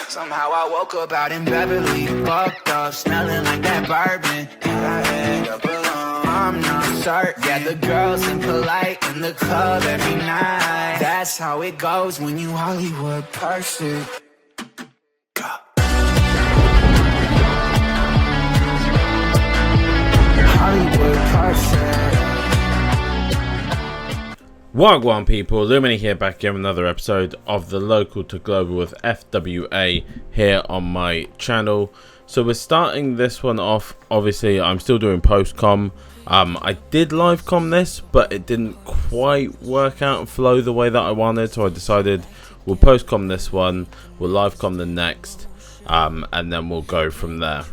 Somehow I woke up out in Beverly, fucked up, smelling like that bourbon. And I end up alone. I'm not certain. Yeah, the girls impolite in the club every night. That's how it goes when you Hollywood perfect. Hollywood perfect. Wagwan people, Lumini here, back again with another episode of the Local to Global with FWA here on my channel. So we're starting this one off. Obviously I'm still doing post-com. I did live-com this, but it didn't quite work out and flow the way that I wanted, so I decided we'll post-com this one, we'll live-com the next, and then we'll go from there.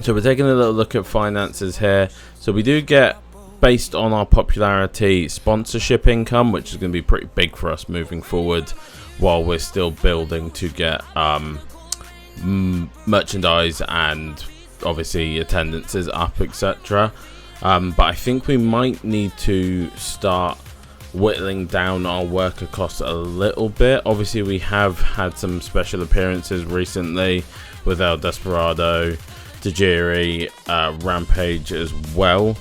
So we're taking a little look at finances here. So we do get, based on our popularity, sponsorship income, which is going to be pretty big for us moving forward while we're still building to get merchandise and obviously attendances up, etc. But I think we might need to start whittling down our worker costs a little bit. Obviously we have had some special appearances recently with El Desperado, Tajiri, Rampage as well.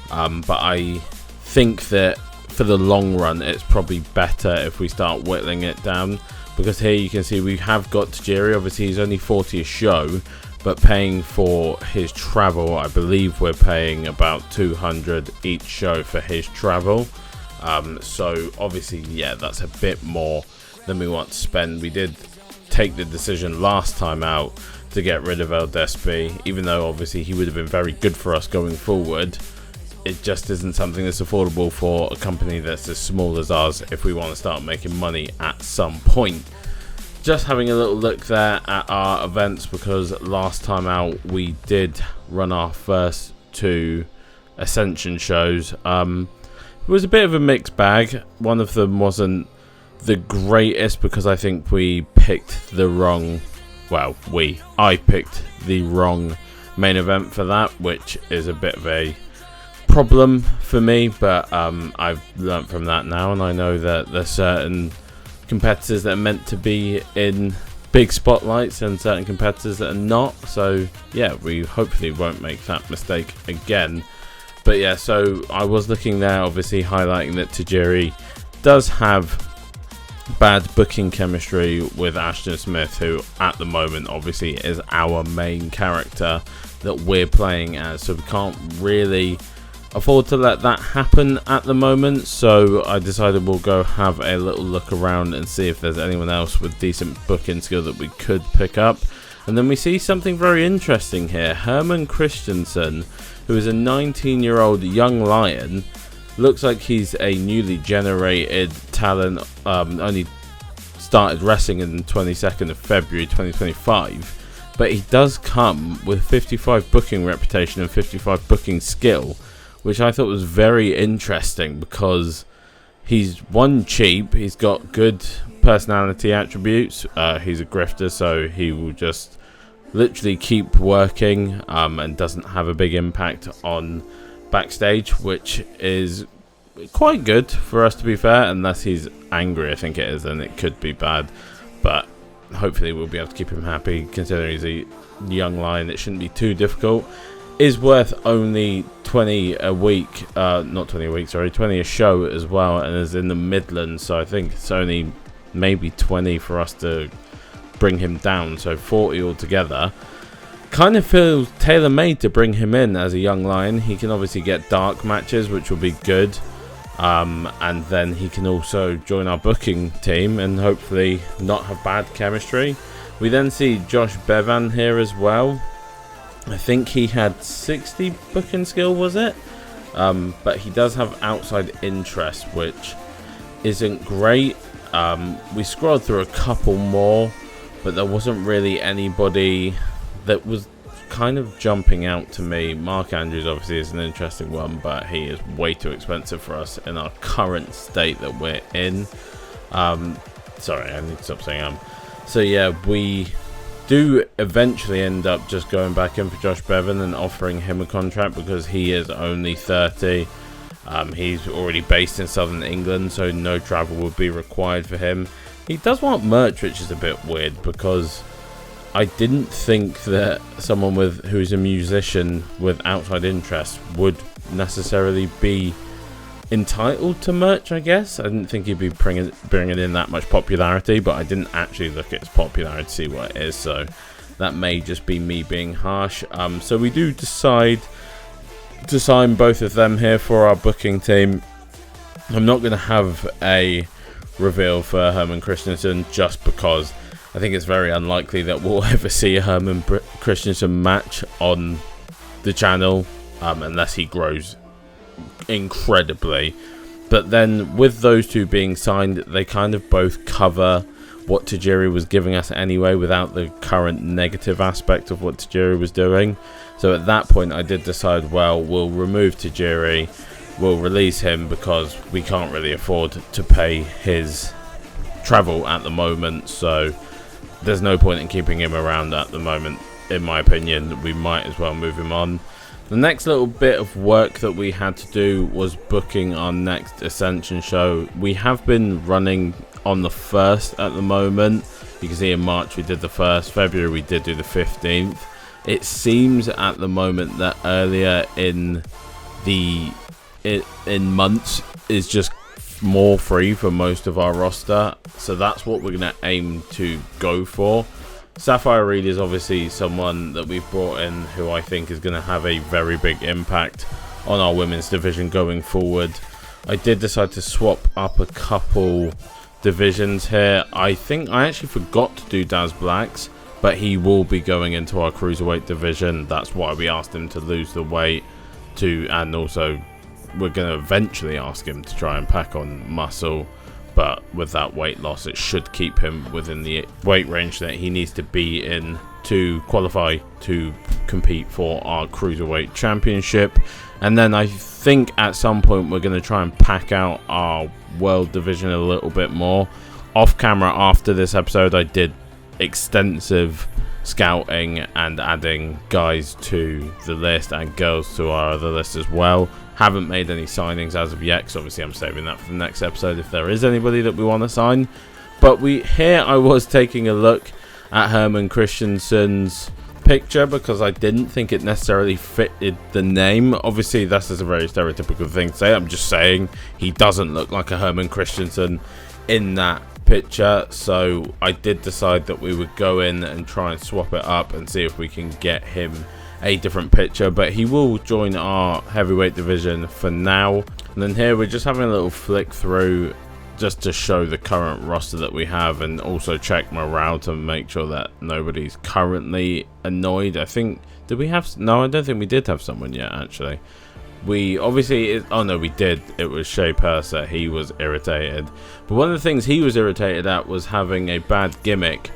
But I think that for the long run it's probably better if we start whittling it down, because here you can see we have got Tajiri. Obviously he's only 40 a show, but paying for his travel, I believe we're paying about 200 each show for his travel. So obviously, yeah, that's a bit more than we want to spend. We did take the decision last time out to get rid of El Despi, even though obviously he would have been very good for us going forward. It just isn't something that's affordable for a company that's as small as ours if we want to start making money at some point. Just having a little look there at our events, because last time out we did run our first two Ascension shows. It was a bit of a mixed bag. One of them wasn't the greatest because I think we picked the wrong, I picked the wrong main event for that, which is a bit of a problem for me, but I've learnt from that now, and I know that there's certain competitors that are meant to be in big spotlights and certain competitors that are not. So yeah, we hopefully won't make that mistake again. But yeah, so I was looking there, obviously highlighting that Tajiri does have bad booking chemistry with Ashton Smith, who at the moment obviously is our main character that we're playing as, so we can't really afford to let that happen at the moment. So I decided we'll go have a little look around and see if there's anyone else with decent booking skill that we could pick up. And then we see something very interesting here. Herman Christensen, who is a 19-year-old young lion. Looks like he's a newly generated talent, only started wrestling on the 22nd of February 2025, but he does come with 55 booking reputation and 55 booking skill, which I thought was very interesting because he's one cheap, he's got good personality attributes, he's a grifter, so he will just literally keep working and doesn't have a big impact on backstage, which is quite good for us, to be fair. Unless he's angry, I think it is, and it could be bad, but hopefully we'll be able to keep him happy considering he's a young lion. It shouldn't be too difficult. Is worth only 20 a week, not 20 a week, sorry, 20 a show as well, and is in the Midlands, so I think it's only maybe 20 for us to bring him down, so 40 altogether. Kind of feels tailor-made to bring him in as a young lion. He can obviously get dark matches, which will be good, and then he can also join our booking team and hopefully not have bad chemistry. We then see Josh Bevan here as well. I think he had 60 booking skill, was it? But he does have outside interest, which isn't great. We scrolled through a couple more, but there wasn't really anybody that was kind of jumping out to me. Mark Andrews obviously is an interesting one, but he is way too expensive for us in our current state that we're in. Sorry, I need to stop saying So yeah, we do eventually end up just going back in for Josh Bevan and offering him a contract because he is only 30. He's already based in southern England, so no travel would be required for him. He does want merch, which is a bit weird because I didn't think that someone who's a musician with outside interest would necessarily be entitled to merch, I guess. I didn't think he'd be bringing in that much popularity, but I didn't actually look at his popularity to see what it is, so that may just be me being harsh. So we do decide to sign both of them here for our booking team. I'm not going to have a reveal for Herman Christensen just because I think it's very unlikely that we'll ever see a Herman Christensen match on the channel unless he grows incredibly. But then with those two being signed, they kind of both cover what Tajiri was giving us anyway without the current negative aspect of what Tajiri was doing. So at that point I did decide, well, we'll remove Tajiri, we'll release him because we can't really afford to pay his travel at the moment, so there's no point in keeping him around at the moment. In my opinion, we might as well move him on. The next little bit of work that we had to do was booking our next Ascension show. We have been running on the 1st at the moment. You can see in March we did the 1st, February we did do the 15th. It seems at the moment that earlier in months is just more free for most of our roster, so that's what we're going to aim to go for. Sapphire Reed is obviously someone that we've brought in who I think is going to have a very big impact on our women's division going forward. I did decide to swap up a couple divisions here. I think I actually forgot to do Daz Blacks, but he will be going into our cruiserweight division. That's why we asked him to lose the weight and also we're going to eventually ask him to try and pack on muscle, but with that weight loss it should keep him within the weight range that he needs to be in to qualify to compete for our cruiserweight championship. And then I think at some point we're going to try and pack out our world division a little bit more. Off camera after this episode I did extensive scouting and adding guys to the list and girls to our other list as well. Haven't made any signings as of yet because obviously I'm saving that for the next episode if there is anybody that we want to sign. But here I was taking a look at Herman Christensen's picture because I didn't think it necessarily fitted the name. Obviously this is a very stereotypical thing to say. I'm just saying he doesn't look like a Herman Christensen in that picture, so I did decide that we would go in and try and swap it up and see if we can get him a different picture, but he will join our heavyweight division for now. And then here we're just having a little flick through just to show the current roster that we have and also check morale to make sure that nobody's currently annoyed. I think, did we have, no, I don't think we did have someone yet actually. We obviously, oh no we did, it was Shea Purser. He was irritated, but one of the things he was irritated at was having a bad gimmick,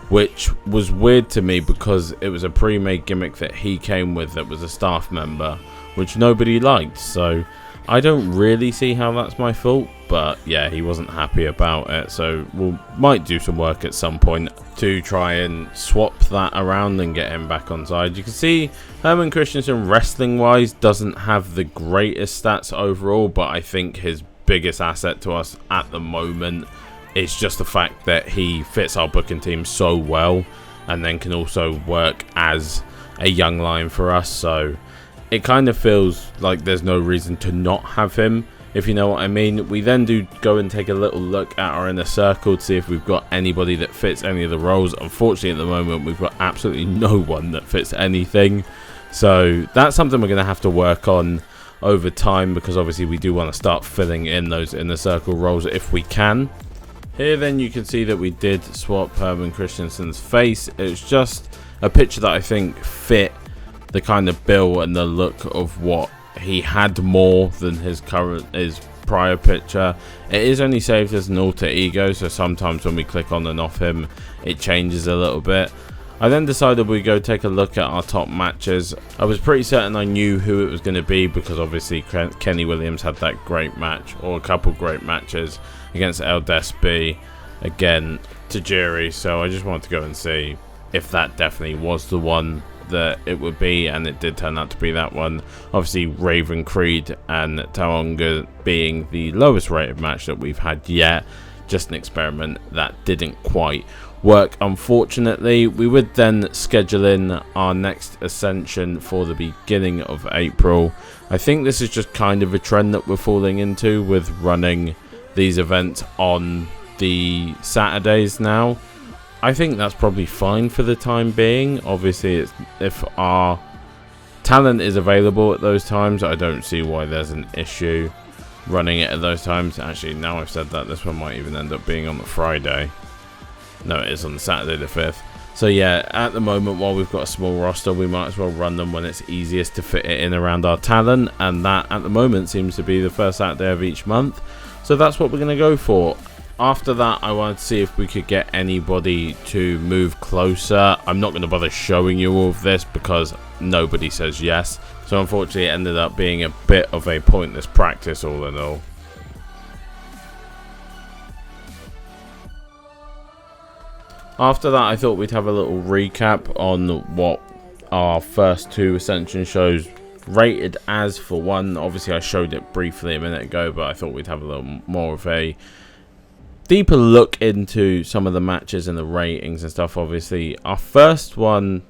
which was weird to me because it was a pre-made gimmick that he came with that was a staff member, which nobody liked. So I don't really see how that's my fault, but yeah, he wasn't happy about it, so we might do some work at some point to try and swap that around and get him back on side. You can see Herman Christensen wrestling wise doesn't have the greatest stats overall, but I think his biggest asset to us at the moment is just the fact that he fits our booking team so well and then can also work as a young lion for us, so it kind of feels like there's no reason to not have him, if you know what I mean. We then do go and take a little look at our inner circle to see if we've got anybody that fits any of the roles. Unfortunately at the moment we've got absolutely no one that fits anything, so that's something we're going to have to work on over time because obviously we do want to start filling in those inner circle roles if we can. Here then you can see that we did swap Herman Christensen's face. It's just a picture that I think fit the kind of bill and the look of what he had more than his prior picture. It is only saved as an alter ego, so sometimes when we click on and off him it changes a little bit. I then decided we'd go take a look at our top matches. I was pretty certain I knew who it was going to be because obviously Kenny Williams had that great match, or a couple great matches, against El Despi, again Tajiri, so I just wanted to go and see if that definitely was the one that it would be, and it did turn out to be that one. Obviously Raven Creed and Taonga being the lowest rated match that we've had yet, just an experiment that didn't quite work, unfortunately. We would then schedule in our next Ascension for the beginning of April. I think this is just kind of a trend that we're falling into with running these events on the Saturdays now. I think that's probably fine for the time being. Obviously, if our talent is available at those times, I don't see why there's an issue running it at those times. Actually, now I've said that, this one might even end up being on the Friday. No, it is on the Saturday the 5th. So yeah, at the moment, while we've got a small roster, we might as well run them when it's easiest to fit it in around our talent, and that at the moment seems to be the first Saturday of each month. So that's what we're going to go for. After that, I wanted to see if we could get anybody to move closer. I'm not going to bother showing you all of this because nobody says yes. So unfortunately, it ended up being a bit of a pointless practice all in all. After that, I thought we'd have a little recap on what our first 2 Ascension shows rated as. For one, obviously I showed it briefly a minute ago, but I thought we'd have a little more of a deeper look into some of the matches and the ratings and stuff. Obviously, our first one,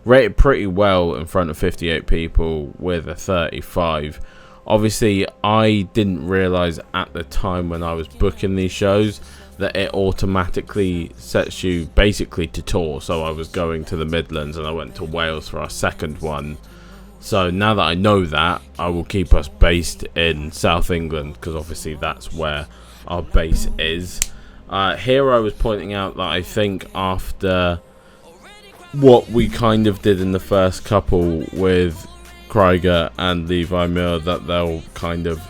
rated pretty well in front of 58 people with a 35. Obviously, I didn't realize at the time when I was booking these shows that it automatically sets you basically to tour. So I was going to the Midlands and I went to Wales for our second one. So now that I know that, I will keep us based in South England, because obviously that's where our base is. Here I was pointing out that I think after what we kind of did in the first couple with Krieger and Levi Muir, that they'll kind of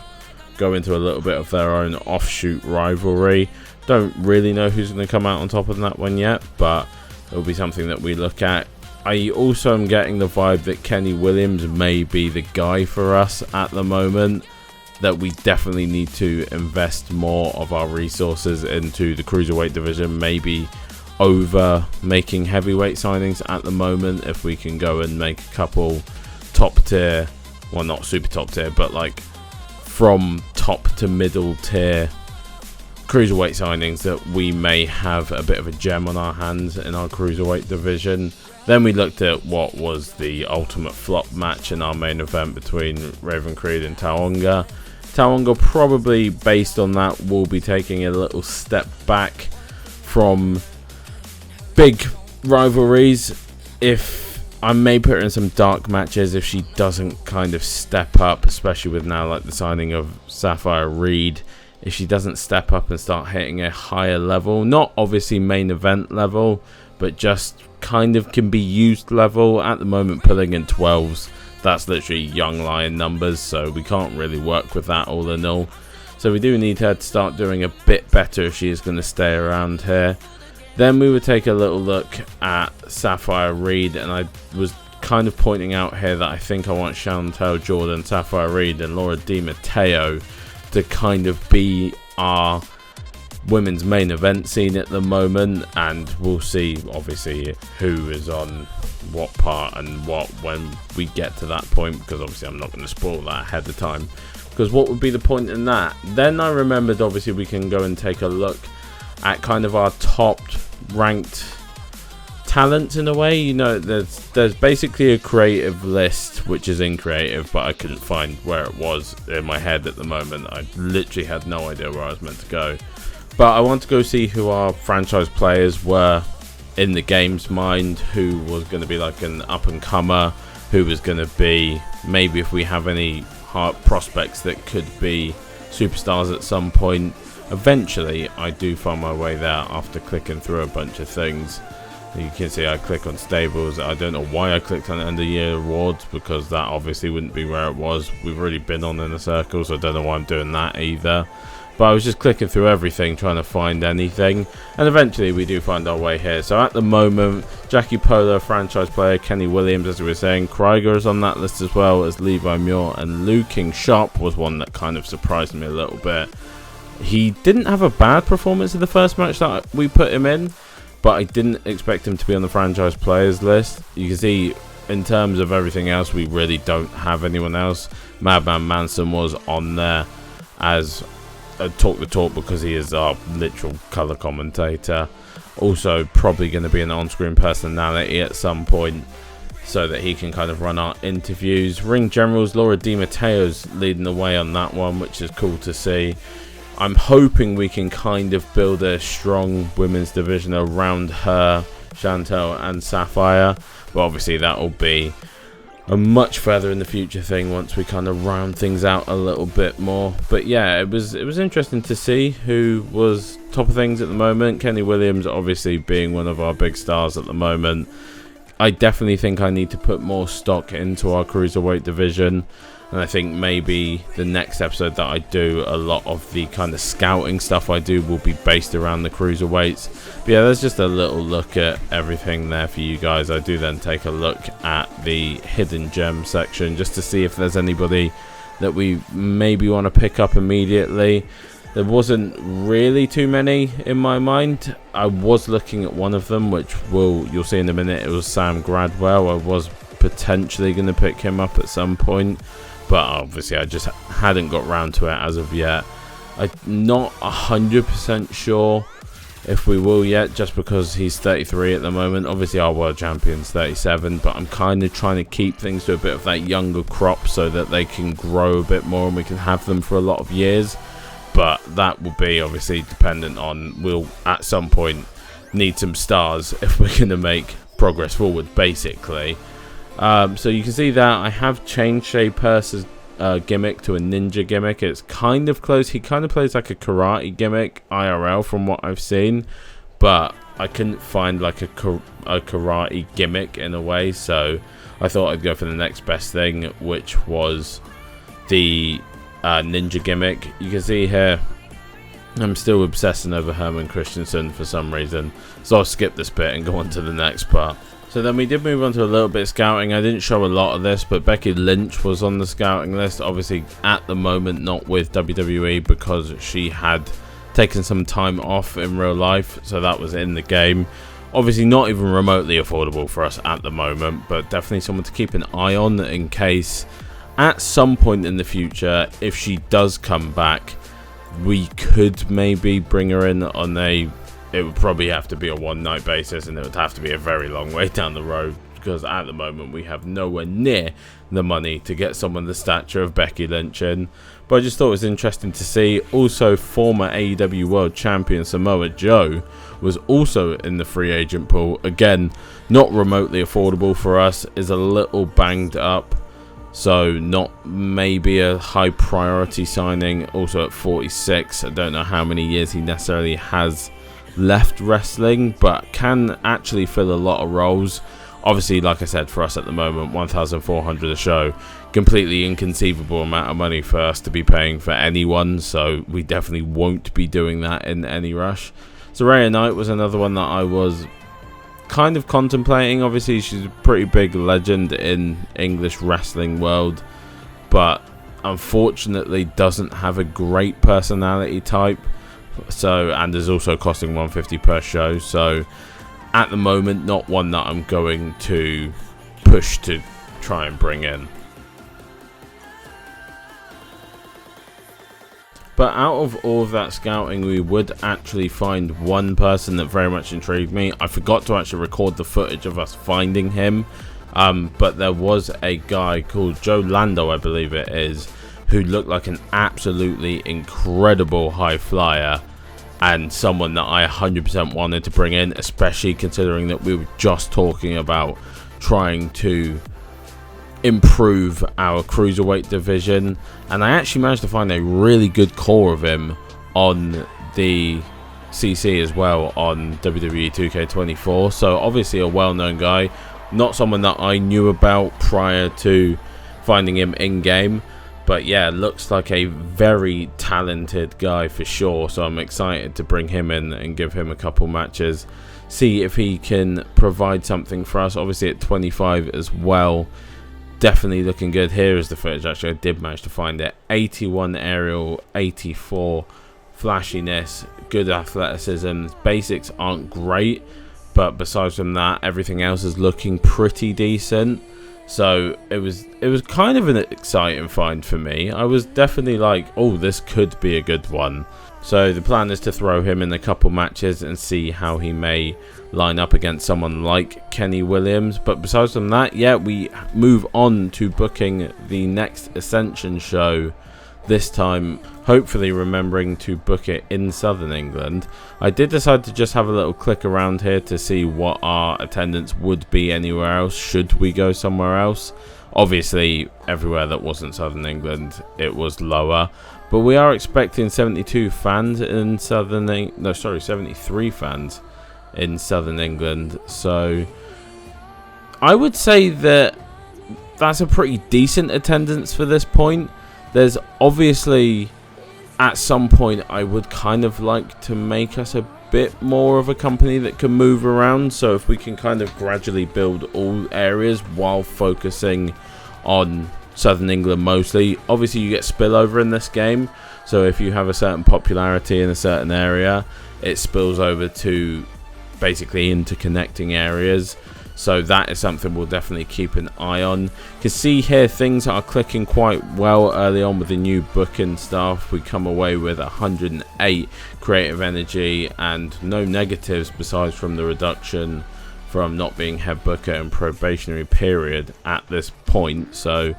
go into a little bit of their own offshoot rivalry. Don't really know who's going to come out on top of that one yet, but it'll be something that we look at. I also am getting the vibe that Kenny Williams may be the guy for us at the moment, that we definitely need to invest more of our resources into the cruiserweight division, maybe over making heavyweight signings at the moment. If we can go and make a couple top tier, well, not super top tier, but like from top to middle tier cruiserweight signings, that we may have a bit of a gem on our hands in our cruiserweight division. Then we looked at what was the ultimate flop match in our main event between Raven Creed and Taonga. Taonga, probably based on that, will be taking a little step back from big rivalries. If I may put her in some dark matches if she doesn't kind of step up, especially with now like the signing of Sapphire Reed. If she doesn't step up and start hitting a higher level, not obviously main event level, but just kind of can be used level. At the moment, pulling in 12s, that's literally young lion numbers, so we can't really work with that all in all. So we do need her to start doing a bit better if she is going to stay around here. Then we would take a little look at Sapphire Reed, and I was kind of pointing out here that I think I want Chantel Jordan, Sapphire Reed and Laura Di Matteo to kind of be our women's main event scene at the moment, and we'll see obviously who is on what part and what when we get to that point, because obviously I'm not going to spoil that ahead of time, because what would be the point in that? Then I remembered obviously we can go and take a look at kind of our top ranked talents in a way. You know, there's basically a creative list which is in creative, but I couldn't find where it was in my head at the moment. I literally had no idea where I was meant to go. But I want to go see who our franchise players were in the game's mind, who was going to be like an up-and-comer, who was going to be, maybe if we have any hard prospects that could be superstars at some point. Eventually, I do find my way there after clicking through a bunch of things. You can see I click on stables. I don't know why I clicked on end of year awards, because that obviously wouldn't be where it was. We've already been on in a circle, so I don't know why I'm doing that either. But I was just clicking through everything, trying to find anything. And eventually we do find our way here. So at the moment, Jackie Pola, franchise player, Kenny Williams, as we were saying. Krieger is on that list, as well as Levi Muir. And Liu King Sharp was one that kind of surprised me a little bit. He didn't have a bad performance in the first match that we put him in, but I didn't expect him to be on the franchise players list. You can see in terms of everything else, we really don't have anyone else. Madman Manson was on there as talk the talk because he is our literal colour commentator. Also probably going to be an on-screen personality at some point, so that he can kind of run our interviews. Ring Generals, Laura Di Matteo's leading the way on that one, which is cool to see. I'm hoping we can kind of build a strong women's division around her, Chantel and Sapphire, but obviously that will be a much further in the future thing once we kind of round things out a little bit more. But yeah, it was interesting to see who was top of things at the moment. Kenny Williams obviously being one of our big stars at the moment. I definitely think I need to put more stock into our cruiserweight division, and I think maybe the next episode that I do, a lot of the kind of scouting stuff I do will be based around the cruiserweights. But yeah, there's just a little look at everything there for you guys. I do then take a look at the hidden gem section just to see if there's anybody that we maybe want to pick up immediately. There wasn't really too many in my mind. I was looking at one of them, which you'll see in a minute. It was Sam Gradwell. I was potentially going to pick him up at some point, but obviously I just hadn't got round to it as of yet. I'm not 100% sure if we will yet, just because he's 33 at the moment. Obviously our world champion's 37, but I'm kind of trying to keep things to a bit of that younger crop so that they can grow a bit more and we can have them for a lot of years. But that will be obviously dependent on, we'll at some point need some stars if we're going to make progress forward, basically. So you can see that I have changed Shea Purse's gimmick to a ninja gimmick. It's kind of close. He kind of plays like a karate gimmick IRL from what I've seen, but I couldn't find like a karate gimmick in a way, so I thought I'd go for the next best thing, which was the ninja gimmick. You can see here I'm still obsessing over Herman Christensen for some reason, so I'll skip this bit and go on to the next part. So then we did move on to a little bit of scouting. I didn't show a lot of this, but Becky Lynch was on the scouting list. Obviously at the moment not with WWE because she had taken some time off in real life, so that was in the game. Obviously not even remotely affordable for us at the moment, but definitely someone to keep an eye on in case at some point in the future, if she does come back, we could maybe bring her in on it would probably have to be a one-night basis, and it would have to be a very long way down the road, because at the moment we have nowhere near the money to get someone the stature of Becky Lynch in. But I just thought it was interesting to see. Also, former AEW World Champion Samoa Joe was also in the free agent pool. Again, not remotely affordable for us, is a little banged up, so not maybe a high priority signing. Also at 46, I don't know how many years he necessarily has left wrestling, but can actually fill a lot of roles. Obviously, like I said, for us at the moment, 1,400 a show, completely inconceivable amount of money for us to be paying for anyone, so we definitely won't be doing that in any rush. Saraya Knight was another one that I was kind of contemplating. Obviously she's a pretty big legend in English wrestling world, but unfortunately doesn't have a great personality type, so, and is also costing 150 per show, so at the moment not one that I'm going to push to try and bring in. But out of all of that scouting, we would actually find one person that very much intrigued me. I forgot to actually record the footage of us finding him, but there was a guy called Joe Lando, I believe it is, who looked like an absolutely incredible high flyer, and someone that I 100% wanted to bring in, especially considering that we were just talking about trying to improve our cruiserweight division, and I actually managed to find a really good core of him on the CC as well on WWE 2K24. So obviously a well-known guy, not someone that I knew about prior to finding him in game, but yeah, looks like a very talented guy for sure. So I'm excited to bring him in and give him a couple matches, see if he can provide something for us. Obviously at 25 as well, definitely looking good. Here is the footage. Actually, I did manage to find it. 81 aerial, 84 flashiness, good athleticism. Basics aren't great, but besides from that, everything else is looking pretty decent. So it was kind of an exciting find for me. I was definitely like, oh, this could be a good one. So the plan is to throw him in a couple matches and see how he may line up against someone like Kenny Williams. But besides from that, yeah, we move on to booking the next Ascension show. This time, hopefully remembering to book it in Southern England. I did decide to just have a little click around here to see what our attendance would be anywhere else should we go somewhere else. Obviously, everywhere that wasn't Southern England, it was lower. But we are expecting 72 fans in 73 fans in Southern England. So I would say that that's a pretty decent attendance for this point. There's obviously, at some point, I would kind of like to make us a bit more of a company that can move around. So if we can kind of gradually build all areas while focusing on Southern England mostly. Obviously, you get spillover in this game. So if you have a certain popularity in a certain area, it spills over to basically interconnecting areas. So that is something we'll definitely keep an eye on. You can see here things are clicking quite well early on with the new booking stuff. We come away with 108 creative energy and no negatives besides from the reduction from not being head booker and probationary period at this point. So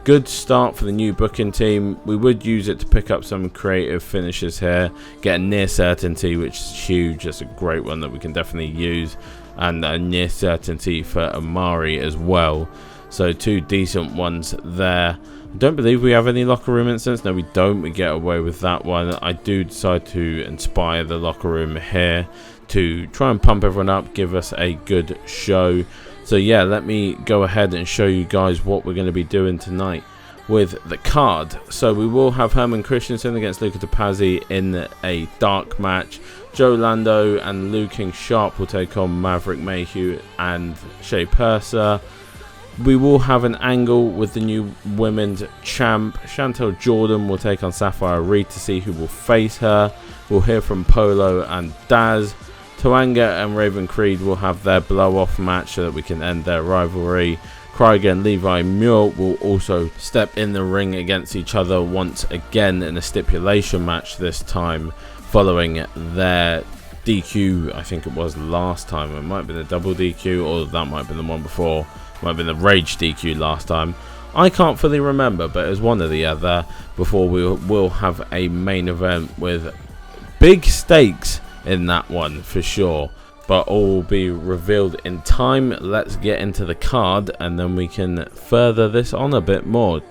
good start for the new booking team. We would use it to pick up some creative finishes here, get a near certainty, which is huge. That's a great one that we can definitely use, and a near certainty for Amari as well. So two decent ones there. I don't believe we have any locker room incidents. No, we don't. We get away with that one. I do decide to inspire the locker room here to try and pump everyone up, give us a good show. So yeah, let me go ahead and show you guys what we're going to be doing tonight with the card. So we will have Herman Christensen against Luca Topazzi in a dark match. Joe Lando and Liu King Sharp will take on Maverick Mayhew and Shea Purser. We will have an angle with the new women's champ. Chantel Jordan will take on Sapphire Reed to see who will face her. We'll hear from Polo and Daz. Toanga and Raven Creed will have their blow-off match so that we can end their rivalry. Krieger and Levi Muir will also step in the ring against each other once again in a stipulation match this time, following their DQ, I think it was last time. It might have been a double DQ, or that might have been the one before. Might have been the Rage DQ last time. I can't fully remember, but it was one or the other before we will have a main event with big stakes in that one for sure, but all will be revealed in time. Let's get into the card and then we can further this on a bit more.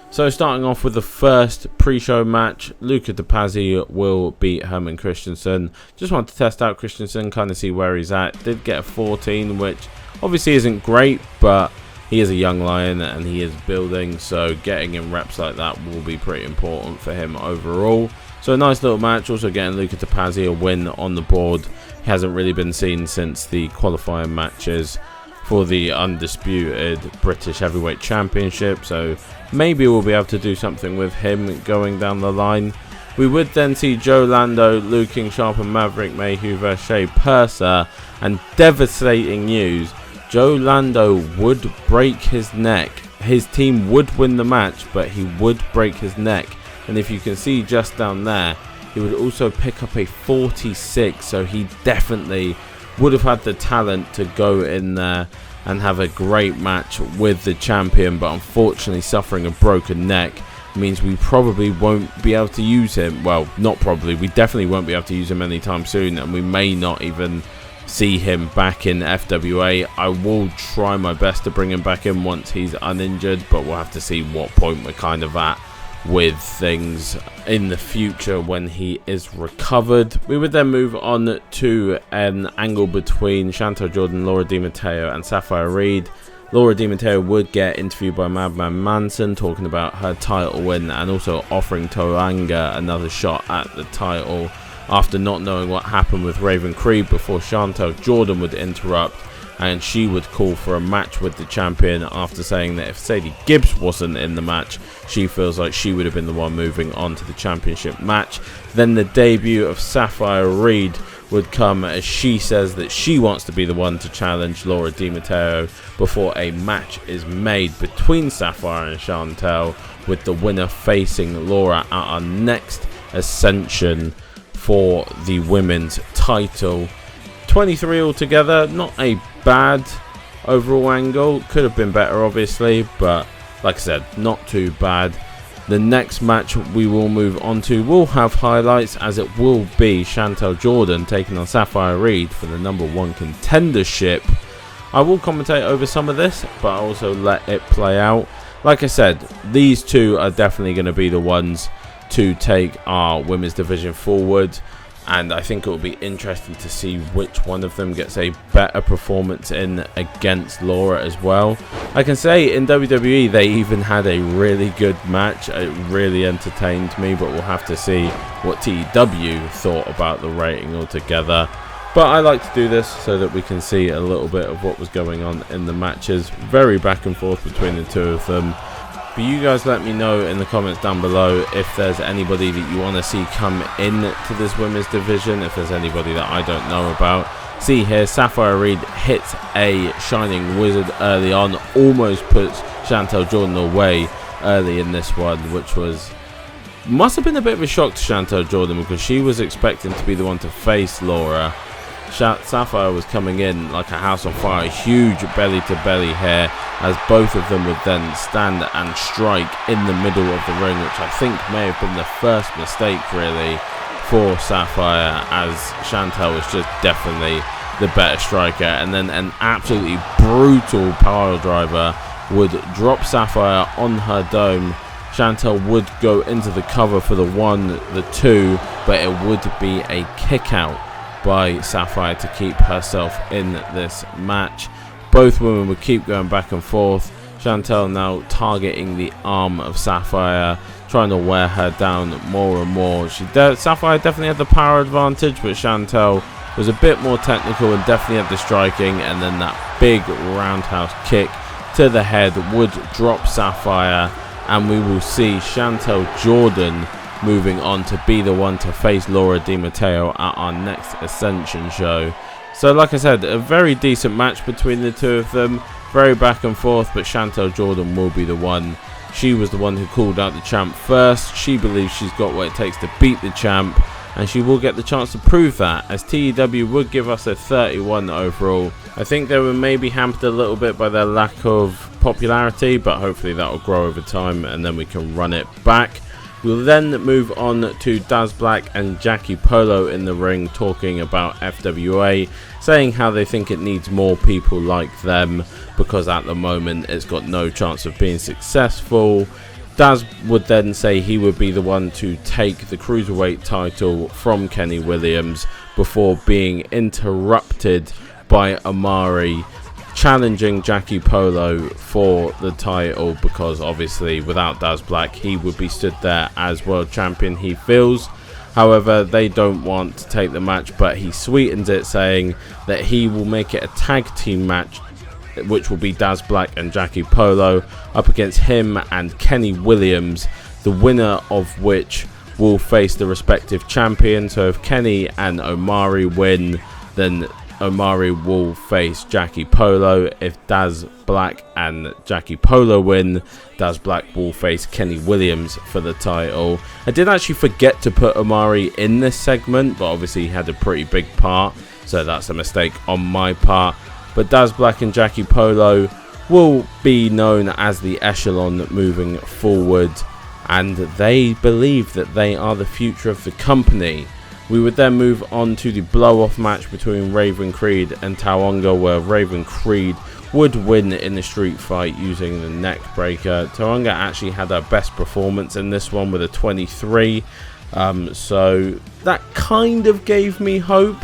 So starting off with the first pre-show match, Luca Topazzi will beat Herman Christensen. Just want to test out Christensen, kind of see where he's at. Did get a 14, which obviously isn't great, but he is a young lion and he is building, so getting in reps like that will be pretty important for him overall. So a nice little match, also getting Luca Topazzi a win on the board. He hasn't really been seen since the qualifying matches for the undisputed British Heavyweight Championship, so maybe we'll be able to do something with him going down the line. We would then see Joe Lando, Liu King Sharp and Maverick Mayhew versus Shea Purser, and devastating news, Joe Lando would break his neck. His team would win the match, but he would break his neck. And if you can see just down there, he would also pick up a 46, so he definitely would have had the talent to go in there and have a great match with the champion, but unfortunately suffering a broken neck means we probably won't be able to use him. Well, not probably, we definitely won't be able to use him anytime soon, and we may not even see him back in FWA. I will try my best to bring him back in once he's uninjured, but we'll have to see what point we're kind of at with things in the future when he is recovered. We would then move on to an angle between Chantel Jordan, Laura Di Matteo and Sapphire Reed. Laura Di Matteo would get interviewed by Madman Manson talking about her title win and also offering Toanga another shot at the title after not knowing what happened with Raven Creed before Chantel Jordan would interrupt and she would call for a match with the champion after saying that if Sadie Gibbs wasn't in the match, she feels like she would have been the one moving on to the championship match. Then the debut of Sapphire Reed would come as she says that she wants to be the one to challenge Laura Di Matteo before a match is made between Sapphire and Chantel, with the winner facing Laura at our next Ascension for the women's title. 23 altogether, not a bad overall angle. Could have been better, obviously, but like I said, not too bad. The next match we will move on to will have highlights, as it will be Chantel Jordan taking on Sapphire Reed for the #1 contendership. I will commentate over some of this, but I'll also let it play out. Like I said, these two are definitely going to be the ones to take our women's division forward, and I think it will be interesting to see which one of them gets a better performance in against Laura as well. I can say in WWE they even had a really good match. It really entertained me, but we'll have to see what TEW thought about the rating altogether. But I like to do this so that we can see a little bit of what was going on in the matches. Very back and forth between the two of them. But you guys let me know in the comments down below if there's anybody that you want to see come in to this women's division, if there's anybody that I don't know about. See here, Sapphire Reed hits a Shining Wizard early on, almost puts Chantel Jordan away early in this one, which must have been a bit of a shock to Chantel Jordan, because she was expecting to be the one to face Laura. Sapphire was coming in like a house on fire, huge belly to belly here, as both of them would then stand and strike in the middle of the ring, which I think may have been the first mistake really for Sapphire, as Chantel was just definitely the better striker. And then an absolutely brutal power driver would drop Sapphire on her dome. Chantel would go into the cover for the 1, the 2, but it would be a kick out by Sapphire to keep herself in this match. Both women would keep going back and forth. Chantel now targeting the arm of Sapphire, trying to wear her down more and more. Sapphire definitely had the power advantage, but Chantel was a bit more technical and definitely had the striking, and then that big roundhouse kick to the head would drop Sapphire, and we will see Chantel Jordan moving on to be the one to face Laura Di Matteo at our next Ascension show. So like I said, a very decent match between the two of them, very back and forth, but Chantel Jordan will be the one. She was the one who called out the champ first. She believes she's got what it takes to beat the champ, and she will get the chance to prove that, as TEW would give us a 31 overall. I think they were maybe hampered a little bit by their lack of popularity, but hopefully that will grow over time and then we can run it back. We'll then move on to Daz Black and Jackie Polo in the ring, talking about FWA, saying how they think it needs more people like them because at the moment it's got no chance of being successful. Daz would then say he would be the one to take the Cruiserweight title from Kenny Williams before being interrupted by Amari challenging Jackie Polo for the title, because obviously without Daz Black he would be stood there as world champion, he feels. However, they don't want to take the match, but he sweetens it saying that he will make it a tag team match, which will be Daz Black and Jackie Polo up against him and Kenny Williams, the winner of which will face the respective champion. So if Kenny and Omari win, then Omari will face Jackie Polo. If Daz Black and Jackie Polo win, Daz Black will face Kenny Williams for the title. I did actually forget to put Omari in this segment, but obviously he had a pretty big part, so that's a mistake on my part. But Daz Black and Jackie Polo will be known as the Echelon moving forward, and they believe that they are the future of the company. We would then move on to the blow-off match between Raven Creed and Tawonga, where Raven Creed would win in the street fight using the neck breaker. Tawonga actually had her best performance in this one with a 23, so that kind of gave me hope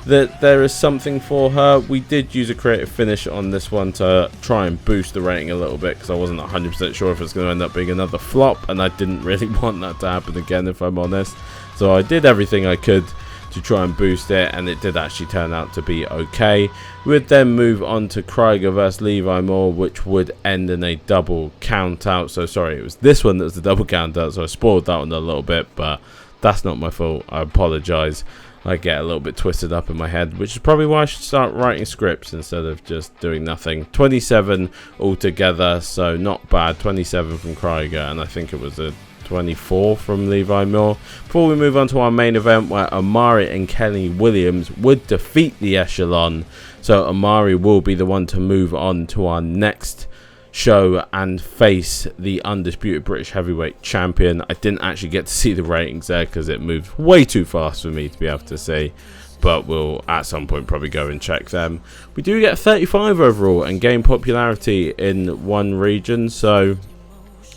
that there is something for her. We did use a creative finish on this one to try and boost the rating a little bit, because I wasn't 100% sure if it was going to end up being another flop, and I didn't really want that to happen again, if I'm honest. So I did everything I could to try and boost it, and it did actually turn out to be okay. We would then move on to Krieger vs Levi Moore, which would end in a double count out. So sorry, it was this one that was the double count out, so I spoiled that one a little bit, but that's not my fault, I apologise. I get a little bit twisted up in my head, which is probably why I should start writing scripts instead of just doing nothing. 27 altogether, so not bad. 27 from Krieger, and I think it was a 24 from Levi Moore. Before we move on to our main event, where Omari and Kenny Williams would defeat the Echelon, so Omari will be the one to move on to our next show and face the undisputed British heavyweight champion. I didn't actually get to see the ratings there because it moved way too fast for me to be able to see, but we'll at some point probably go and check them. We do get 35 overall and gain popularity in one region, so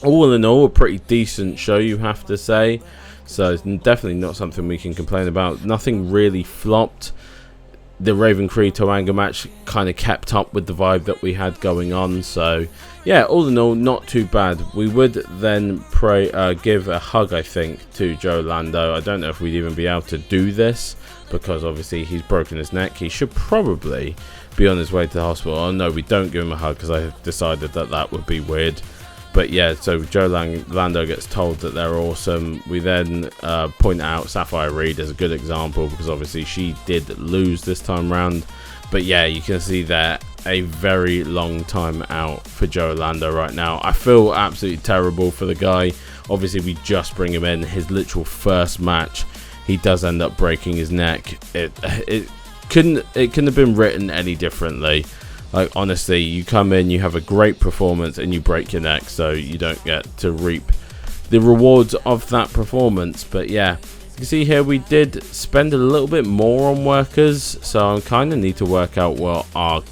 all in all a pretty decent show, you have to say. So it's definitely not something we can complain about. Nothing really flopped. The Raven Creed Toanga match kind of kept up with the vibe that we had going on. So yeah, all in all, not too bad. We would then give a hug, I think, to Joe Lando. I don't know if we'd even be able to do this because obviously he's broken his neck. He should probably be on his way to the hospital. Oh no, we don't give him a hug because I decided that that would be weird. But yeah, so Joe Lando gets told that they're awesome. We then point out Sapphire Reed as a good example because obviously she did lose this time round. But yeah, you can see that a very long time out for Joe Lando right now. I feel absolutely terrible for the guy. Obviously, we just bring him in. His literal first match, he does end up breaking his neck. It couldn't have been written any differently. Like, honestly, you come in, you have a great performance, and you break your neck, so you don't get to reap the rewards of that performance. But yeah, you can see here we did spend a little bit more on workers, so I kind of need to work out what our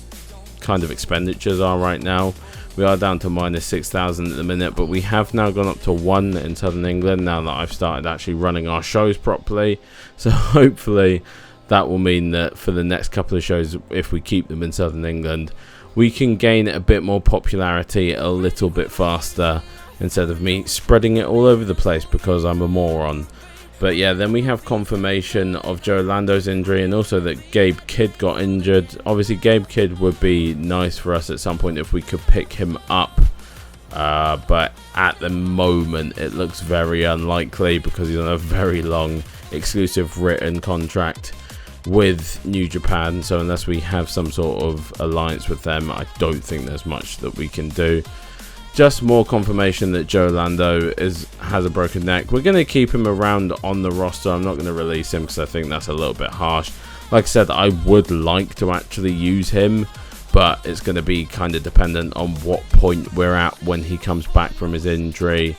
kind of expenditures are right now. We are down to minus 6,000 at the minute, but we have now gone up to 1 in Southern England now that I've started actually running our shows properly. So hopefully that will mean that for the next couple of shows, if we keep them in Southern England, we can gain a bit more popularity a little bit faster instead of me spreading it all over the place because I'm a moron. But yeah, then we have confirmation of Joe Lando's injury and also that Gabe Kidd got injured. Obviously, Gabe Kidd would be nice for us at some point if we could pick him up. But at the moment, it looks very unlikely because he's on a very long exclusive written contract with New Japan, so unless we have some sort of alliance with them, I don't think there's much that we can do. Just more confirmation that Joe Lando has a broken neck. We're going to keep him around on the roster. I'm not going to release him because I think that's a little bit harsh. Like I said, I would like to actually use him, but it's going to be kind of dependent on what point we're at when he comes back from his injury.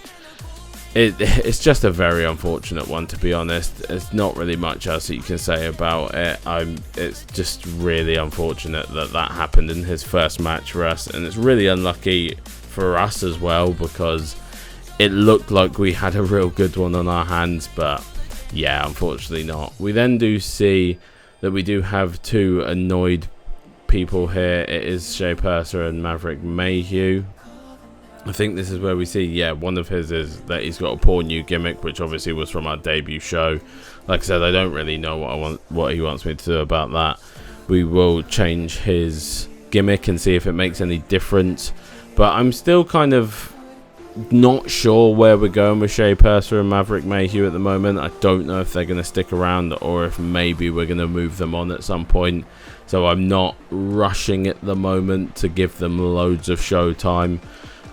It's just a very unfortunate one, to be honest. There's not really much else that you can say about it. It's just really unfortunate that that happened in his first match for us, and it's really unlucky for us as well because it looked like we had a real good one on our hands, but yeah, unfortunately not. We then do see that we do have two annoyed people here. It is Shea Purser and Maverick Mayhew. I think this is where we see, yeah, one of his is that he's got a poor new gimmick, which obviously was from our debut show. Like I said, I don't really know what he wants me to do about that. We will change his gimmick and see if it makes any difference. But I'm still kind of not sure where we're going with Shea Purser and Maverick Mayhew at the moment. I don't know if they're going to stick around or if maybe we're going to move them on at some point. So I'm not rushing at the moment to give them loads of show time.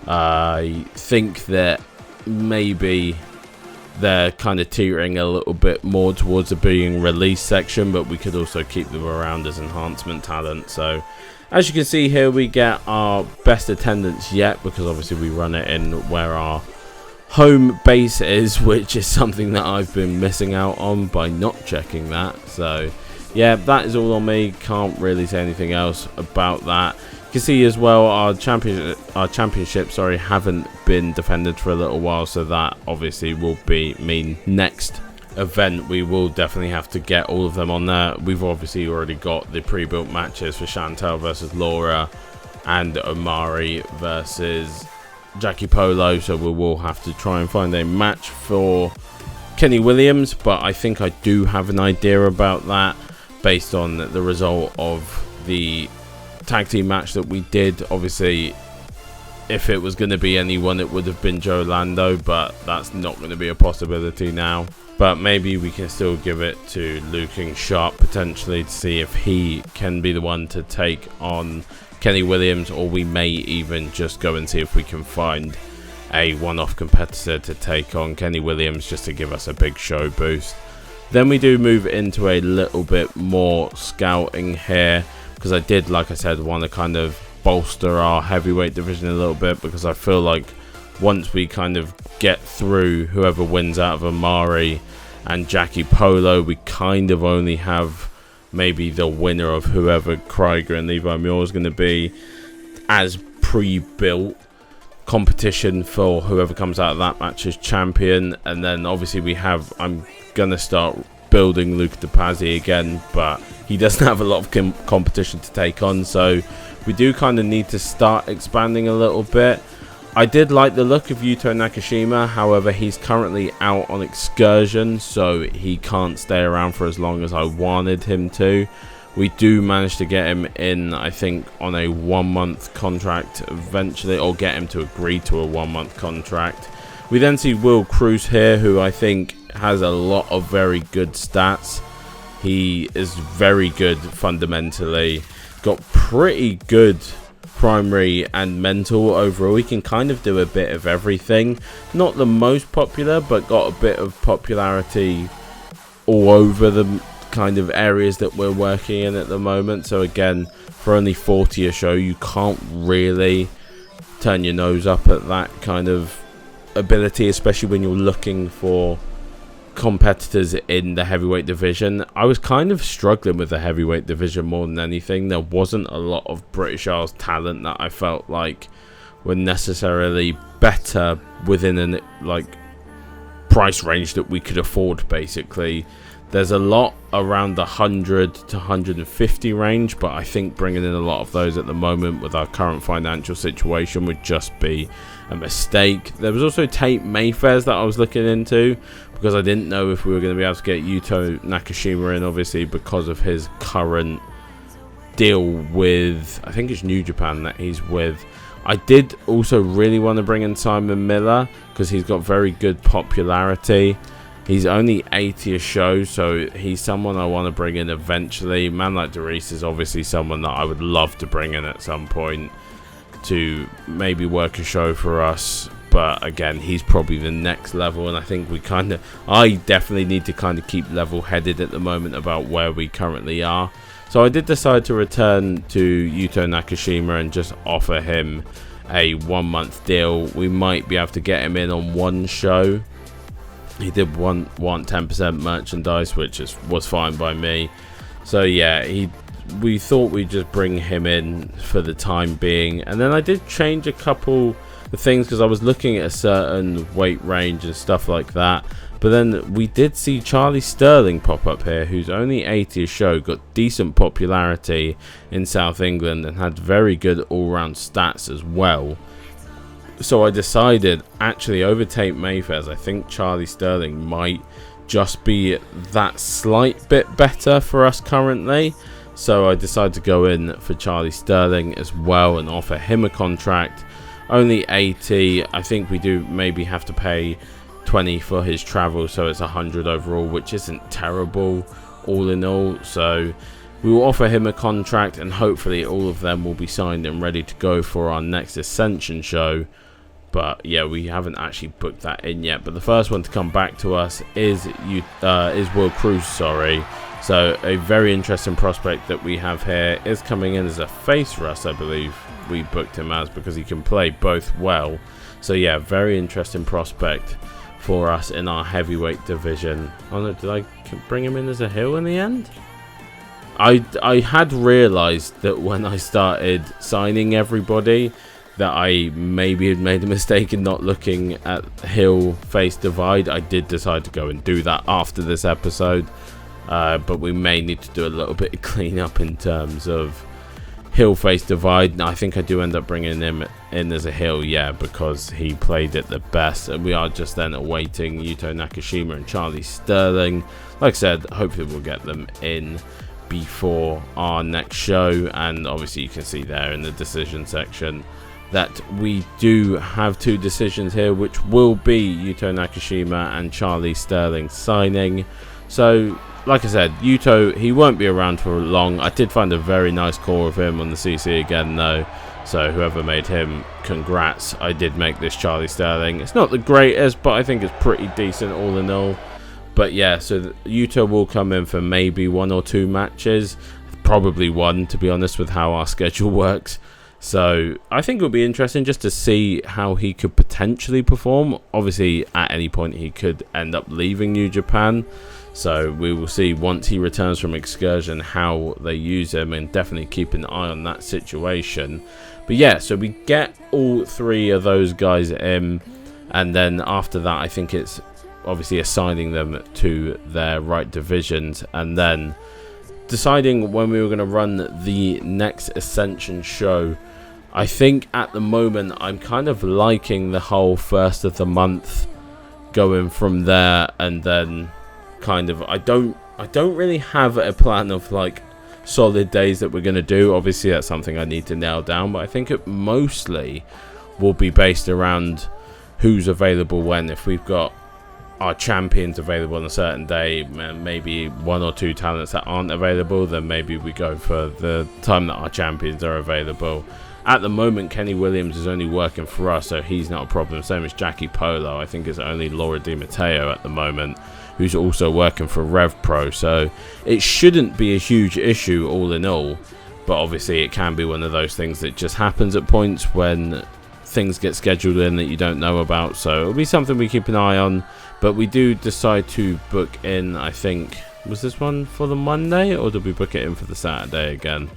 I think that maybe they're kind of teetering a little bit more towards the being released section, but we could also keep them around as enhancement talent. So as you can see here, we get our best attendance yet because obviously we run it in where our home base is, which is something that I've been missing out on by not checking that. So yeah, that is all on me. Can't really say anything else about that. You can see as well our championship haven't been defended for a little while, so that obviously will mean next event we will definitely have to get all of them on there. We've obviously already got the pre-built matches for Chantel versus Laura and Omari versus Jackie Polo, so we will have to try and find a match for Kenny Williams, but I think I do have an idea about that based on the result of the tag team match that we did. Obviously, if it was going to be anyone, it would have been Joe Lando, but that's not going to be a possibility now. but maybe we can still give it to Looking Sharp potentially to see if he can be the one to take on Kenny Williams, or we may even just go and see if we can find a one-off competitor to take on Kenny Williams just to give us a big show boost. Then we do move into a little bit more scouting here, because I did, like I said, want to kind of bolster our heavyweight division a little bit, because I feel like once we kind of get through whoever wins out of Amari and Jackie Polo, we kind of only have maybe the winner of whoever Krieger and Levi Muir is going to be as pre-built competition for whoever comes out of that match as champion. And then obviously I'm going to start building Luca DePazzi again, but he doesn't have a lot of competition to take on, so we do kind of need to start expanding a little bit. I did like the look of Yuto Nakashima, however he's currently out on excursion, so he can't stay around for as long as I wanted him to. We do manage to get him in, I think, on a 1-month contract eventually, or get him to agree to a 1-month contract. We then see Will Cruz here, who I think has a lot of very good stats. He is very good fundamentally, got pretty good primary and mental overall. He can kind of do a bit of everything. Not the most popular, but got a bit of popularity all over the kind of areas that we're working in at the moment. So again, for only 40 a show, you can't really turn your nose up at that kind of ability, especially when you're looking for competitors in the heavyweight division. I was kind of struggling with the heavyweight division more than anything. There wasn't a lot of British Isles talent that I felt like were necessarily better within an price range that we could afford. Basically, there's a lot around the 100 to 150 range, but I think bringing in a lot of those at the moment with our current financial situation would just be a mistake. There was also Tate Mayfair's that I was looking into, because I didn't know if we were going to be able to get Yuto Nakashima in, obviously because of his current deal with, I think it's New Japan that he's with. I did also really want to bring in Simon Miller, because he's got very good popularity. He's only 80 a show, so he's someone I want to bring in eventually. Man like Doris is obviously someone that I would love to bring in at some point to maybe work a show for us. But again, he's probably the next level, and I think I definitely need to kind of keep level-headed at the moment about where we currently are. So I did decide to return to Yuto Nakashima and just offer him a 1-month deal. We might be able to get him in on one show. He did want 10% merchandise, which was fine by me. So yeah, we thought we'd just bring him in for the time being. And then I did change a couple of things, because I was looking at a certain weight range and stuff like that. But then we did see Charlie Sterling pop up here, who's only 80 a show, got decent popularity in South England, and had very good all-round stats as well. So I decided, actually, over Tate Mayfair's, I think Charlie Sterling might just be that slight bit better for us currently. So I decided to go in for Charlie Sterling as well and offer him a contract. Only 80. I think we do maybe have to pay 20 for his travel, so it's 100 overall, which isn't terrible all in all. So we will offer him a contract, and hopefully all of them will be signed and ready to go for our next Ascension show. But yeah, we haven't actually booked that in yet. But the first one to come back to us is Will Cruz, sorry. So a very interesting prospect that we have here is coming in as a face for us, I believe we booked him as, because he can play both well. So yeah, very interesting prospect for us in our heavyweight division. Oh no, did I bring him in as a heel in the end? I had realised that when I started signing everybody that I maybe had made a mistake in not looking at heel face divide. I did decide to go and do that after this episode, but we may need to do a little bit of cleanup in terms of heel face divide. I think I do end up bringing him in as a heel, yeah, because he played it the best, and we are just then awaiting Yuto Nakashima and Charlie Sterling. Like I said, hopefully we'll get them in before our next show, and obviously you can see there in the decision section that we do have 2 decisions here, which will be Yuto Nakashima and Charlie Sterling signing. So, like I said, Yuto, he won't be around for long. I did find a very nice core of him on the CC again, though. So, whoever made him, congrats. I did make this Charlie Sterling. It's not the greatest, but I think it's pretty decent all in all. But yeah, so Yuto will come in for maybe 1 or 2 matches. Probably 1, to be honest, with how our schedule works. So I think it'll be interesting just to see how he could potentially perform. Obviously, at any point he could end up leaving New Japan. So we will see once he returns from excursion how they use him, and definitely keep an eye on that situation. But yeah, so we get all 3 of those guys in, and then after that I think it's obviously assigning them to their right divisions, and then deciding when we were going to run the next Ascension show. I think at the moment I'm kind of liking the whole first of the month going from there, and then kind of I don't really have a plan of like solid days that we're going to do. Obviously that's something I need to nail down, but I think it mostly will be based around who's available when. If we've got our champions available on a certain day, maybe 1 or 2 talents that aren't available, then maybe we go for the time that our champions are available. At the moment, Kenny Williams is only working for us, so he's not a problem. Same as Jackie Polo. I think it's only Laura Di Matteo at the moment, who's also working for Rev Pro. So it shouldn't be a huge issue all in all. But obviously it can be one of those things that just happens at points when things get scheduled in that you don't know about. So it'll be something we keep an eye on. But we do decide to book in, I think, was this one for the Monday, or did we book it in for the Saturday again?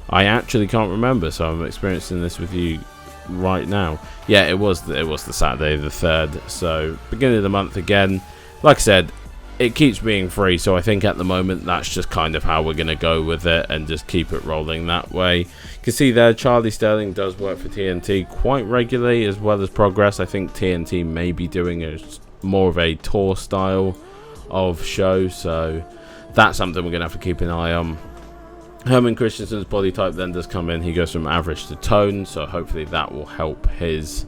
I actually can't remember, so I'm experiencing this with you right now. Yeah, it was the Saturday the 3rd, so beginning of the month again. Like I said, it keeps being free, so I think at the moment that's just kind of how we're going to go with it and just keep it rolling that way. You can see there, Charlie Sterling does work for TNT quite regularly as well as Progress. I think TNT may be doing more of a tour style of show, so that's something we're going to have to keep an eye on. Herman Christensen's body type then does come in. He goes from average to tone, so hopefully that will help his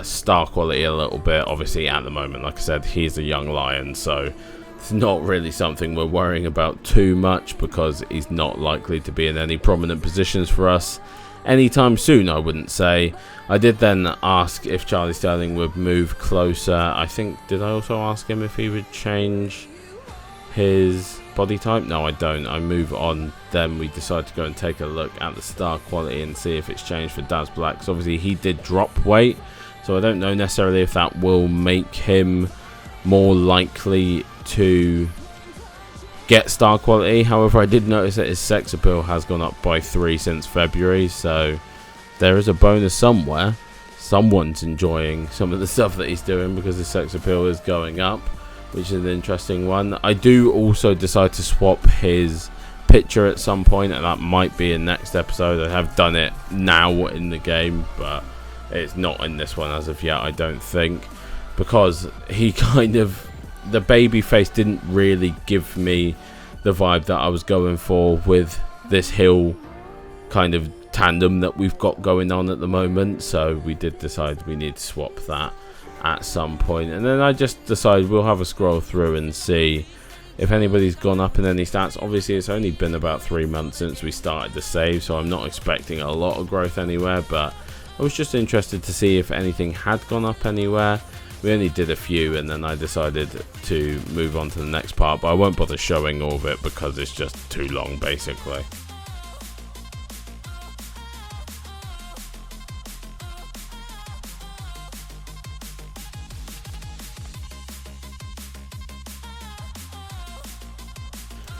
star quality a little bit. Obviously at the moment, like I said, he's a young lion, so it's not really something we're worrying about too much, because he's not likely to be in any prominent positions for us anytime soon, I wouldn't say. I did then ask if Charlie Sterling would move closer. I think, did I also ask him if he would change his body type? No, I don't. I move on. Then we decide to go and take a look at the star quality and see if it's changed for Daz Black. So obviously he did drop weight, so I don't know necessarily if that will make him more likely to get star quality. However, I did notice that his sex appeal has gone up by 3 since February, so there is a bonus somewhere. Someone's enjoying some of the stuff that he's doing because his sex appeal is going up, which is an interesting one. I do also decide to swap his picture at some point, and that might be in next episode. I have done it now in the game, but it's not in this one as of yet, I don't think, because he kind of, the baby face didn't really give me the vibe that I was going for with this Hill kind of tandem that we've got going on at the moment. So we did decide we need to swap that at some point, and then I just decided we'll have a scroll through and see if anybody's gone up in any stats. Obviously it's only been about 3 months since we started the save, so I'm not expecting a lot of growth anywhere, but I was just interested to see if anything had gone up anywhere. We only did a few, and then I decided to move on to the next part, but I won't bother showing all of it because it's just too long basically.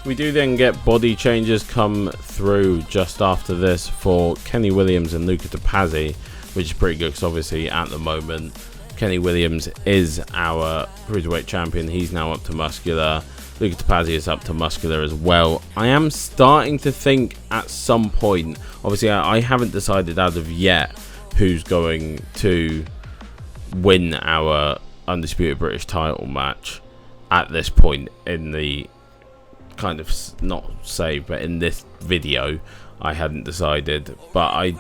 We do then get body changes come through just after this for Kenny Williams and Luca Topazzi, which is pretty good because obviously at the moment Kenny Williams is our cruiserweight champion. He's now up to muscular. Luca Topazzi is up to muscular as well. I am starting to think at some point, obviously I haven't decided as of yet who's going to win our Undisputed British title match at this point in the kind of, not save, but in this video I hadn't decided, but I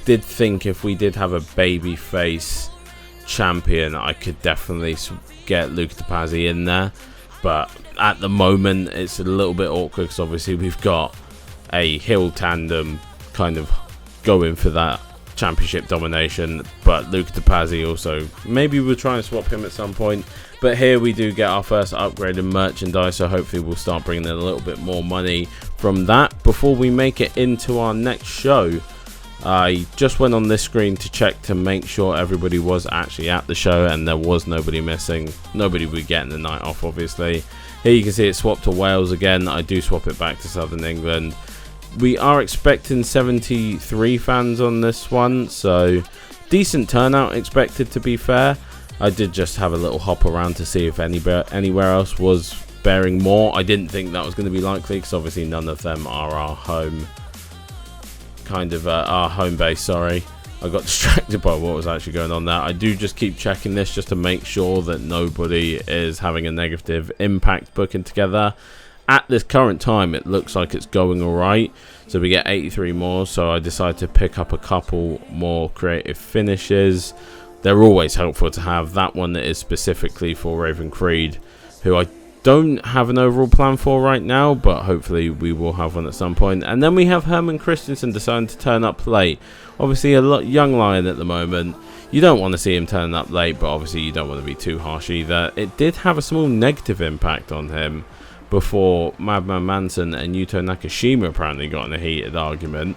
did think if we did have a babyface champion, I could definitely get Luca Topazzi in there. But at the moment, it's a little bit awkward because obviously we've got a heel tandem kind of going for that championship domination. But Luca Topazzi also, maybe we'll try and swap him at some point. But here we do get our first upgraded merchandise, so hopefully we'll start bringing in a little bit more money from that. Before we make it into our next show, I just went on this screen to check to make sure everybody was actually at the show and there was nobody missing. Nobody would be getting the night off, obviously. Here you can see it swapped to Wales again. I do swap it back to Southern England. We are expecting 73 fans on this one, so decent turnout expected, to be fair. I did just have a little hop around to see if anywhere else was bearing more. I didn't think that was going to be likely because obviously none of them are our home our home base. Sorry, I got distracted by what was actually going on there. I do just keep checking this just to make sure that nobody is having a negative impact booking together. At this current time, it looks like it's going alright, so we get 83 more, so I decided to pick up a couple more creative finishes. They're always helpful to have. That one that is specifically for Raven Creed, who I don't have an overall plan for right now, but hopefully we will have one at some point. And then we have Herman Christensen deciding to turn up late. Obviously a young lion at the moment. You don't want to see him turn up late, but obviously you don't want to be too harsh either. It did have a small negative impact on him before Madman Manson and Yuto Nakashima apparently got in a heated argument,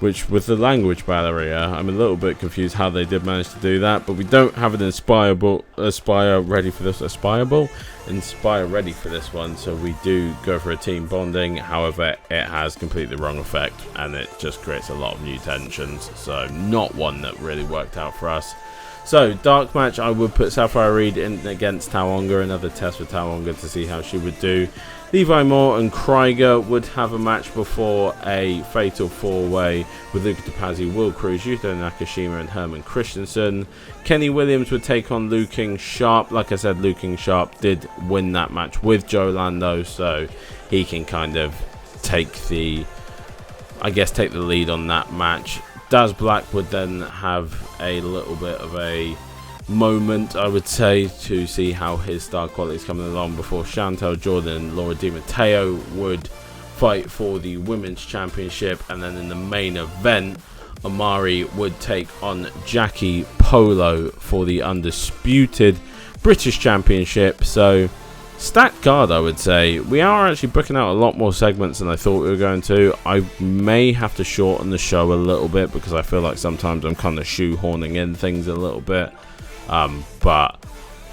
which with the language barrier, I'm a little bit confused how they did manage to do that. But we don't have an Inspire ready for this one, so we do go for a team bonding. However, it has completely the wrong effect and it just creates a lot of new tensions, so not one that really worked out for us. So dark match, I would put Sapphire Reed in against Tawonga, another test for Tawonga to see how she would do. Levi Moore and Krieger would have a match before a fatal 4-way with Luca Topazzi, Will Cruz, Yuto Nakashima and Herman Christensen. Kenny Williams would take on Liu King Sharp. Like I said, Liu King Sharp did win that match with Joe Lando, so he can kind of take the lead on that match. Daz Black would then have a little bit of a moment, I would say, to see how his star quality is coming along before Chantel Jordan and Laura Di Matteo would fight for the Women's Championship. And then in the main event, Amari would take on Jackie Polo for the undisputed British Championship. So stacked card, I would say. We are actually booking out a lot more segments than I thought we were going to. I may have to shorten the show a little bit because I feel like sometimes I'm kind of shoehorning in things a little bit. But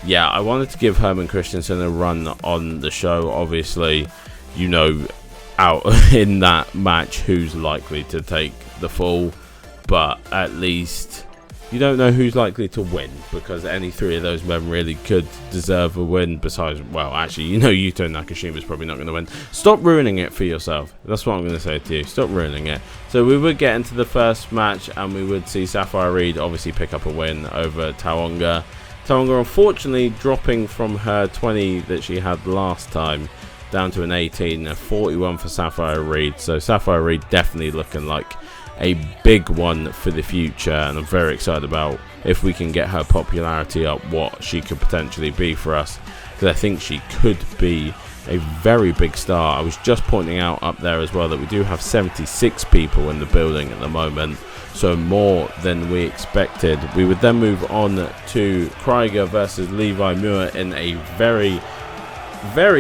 yeah, I wanted to give Herman Christensen a run on the show. Obviously, you know, out in that match who's likely to take the fall, but at least you don't know who's likely to win, because any three of those men really could deserve a win. Besides, well, actually, you know, Yuto Nakashima is probably not going to win. Stop ruining it for yourself. That's what I'm going to say to you. Stop ruining it. So we would get into the first match, and we would see Sapphire Reed obviously pick up a win over Tawonga. Tawonga, unfortunately, dropping from her 20 that she had last time down to an 18, a 41 for Sapphire Reed. So Sapphire Reed definitely looking like a big one for the future, and I'm very excited about if we can get her popularity up, what she could potentially be for us, because I think she could be a very big star. I was just pointing out up there as well that we do have 76 people in the building at the moment, so more than we expected. We would then move on to Krieger versus Levi Muir in a very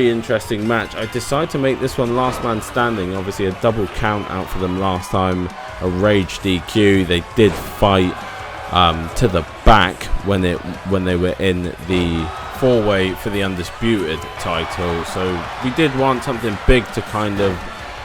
interesting match. I decided to make this one last man standing. Obviously a double count out for them last time, a rage DQ. They did fight to the back when they were in the 4-way for the undisputed title, so we did want something big to kind of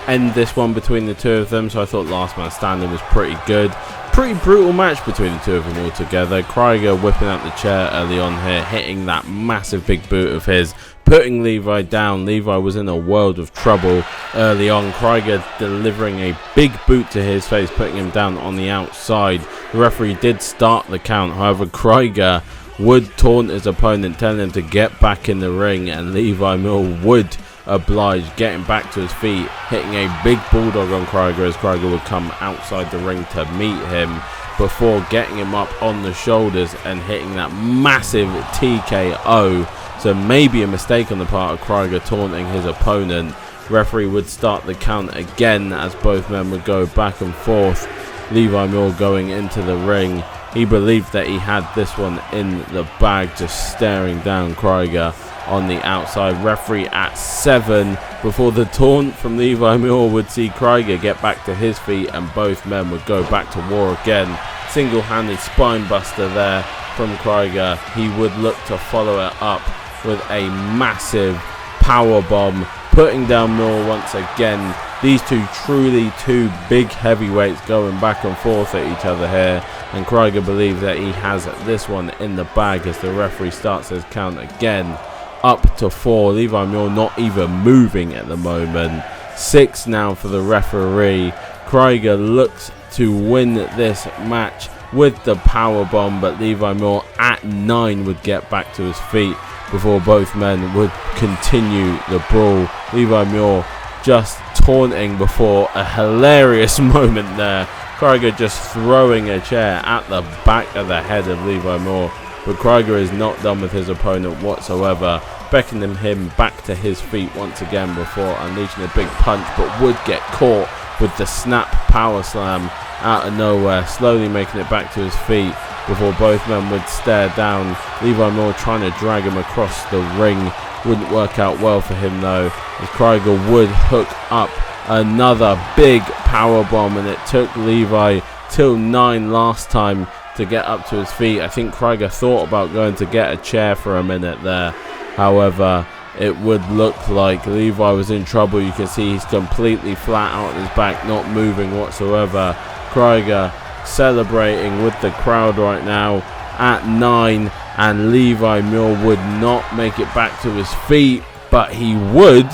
end this one between the two of them. So I thought last man standing was pretty good. Pretty brutal match between the two of them all together. Krieger whipping out the chair early on here, hitting that massive big boot of his, putting Levi down. Levi was in a world of trouble early on. Krieger delivering a big boot to his face, putting him down on the outside. The referee did start the count. However, Krieger would taunt his opponent, telling him to get back in the ring, and Levi Mill would oblige, getting back to his feet, hitting a big bulldog on Krieger as Krieger would come outside the ring to meet him. before getting him up on the shoulders and hitting that massive TKO. So maybe a mistake on the part of Krieger taunting his opponent. Referee would start the count again as both men would go back and forth. Levi Moore going into the ring. He believed that he had this one in the bag, just staring down Krieger on the outside. Referee at 7 before the taunt from Levi Moore would see Krieger get back to his feet and both men would go back to war again. Single-handed spine buster there from Krieger. He would look to follow it up with a massive power bomb, putting down Moore once again. These truly two big heavyweights going back and forth at each other here, and Krieger believes that he has this one in the bag as the referee starts his count again. Up to 4. Levi Moore not even moving at the moment. 6 now for the referee. Krieger looks to win this match with the power bomb, but Levi Moore at 9 would get back to his feet before both men would continue the brawl. Levi Moore just taunting before a hilarious moment there. Krieger just throwing a chair at the back of the head of Levi Moore, but Krieger is not done with his opponent whatsoever, beckoning him back to his feet once again before unleashing a big punch, but would get caught with the snap power slam out of nowhere, slowly making it back to his feet before both men would stare down. Levi Moore trying to drag him across the ring. Wouldn't work out well for him though, as Krieger would hook up another big power bomb, and it took Levi till 9 last time to get up to his feet. I think Krieger thought about going to get a chair for a minute there. However, it would look like Levi was in trouble. You can see he's completely flat out on his back, not moving whatsoever. Krieger celebrating with the crowd right now at 9, and Levi Moore would not make it back to his feet, but he would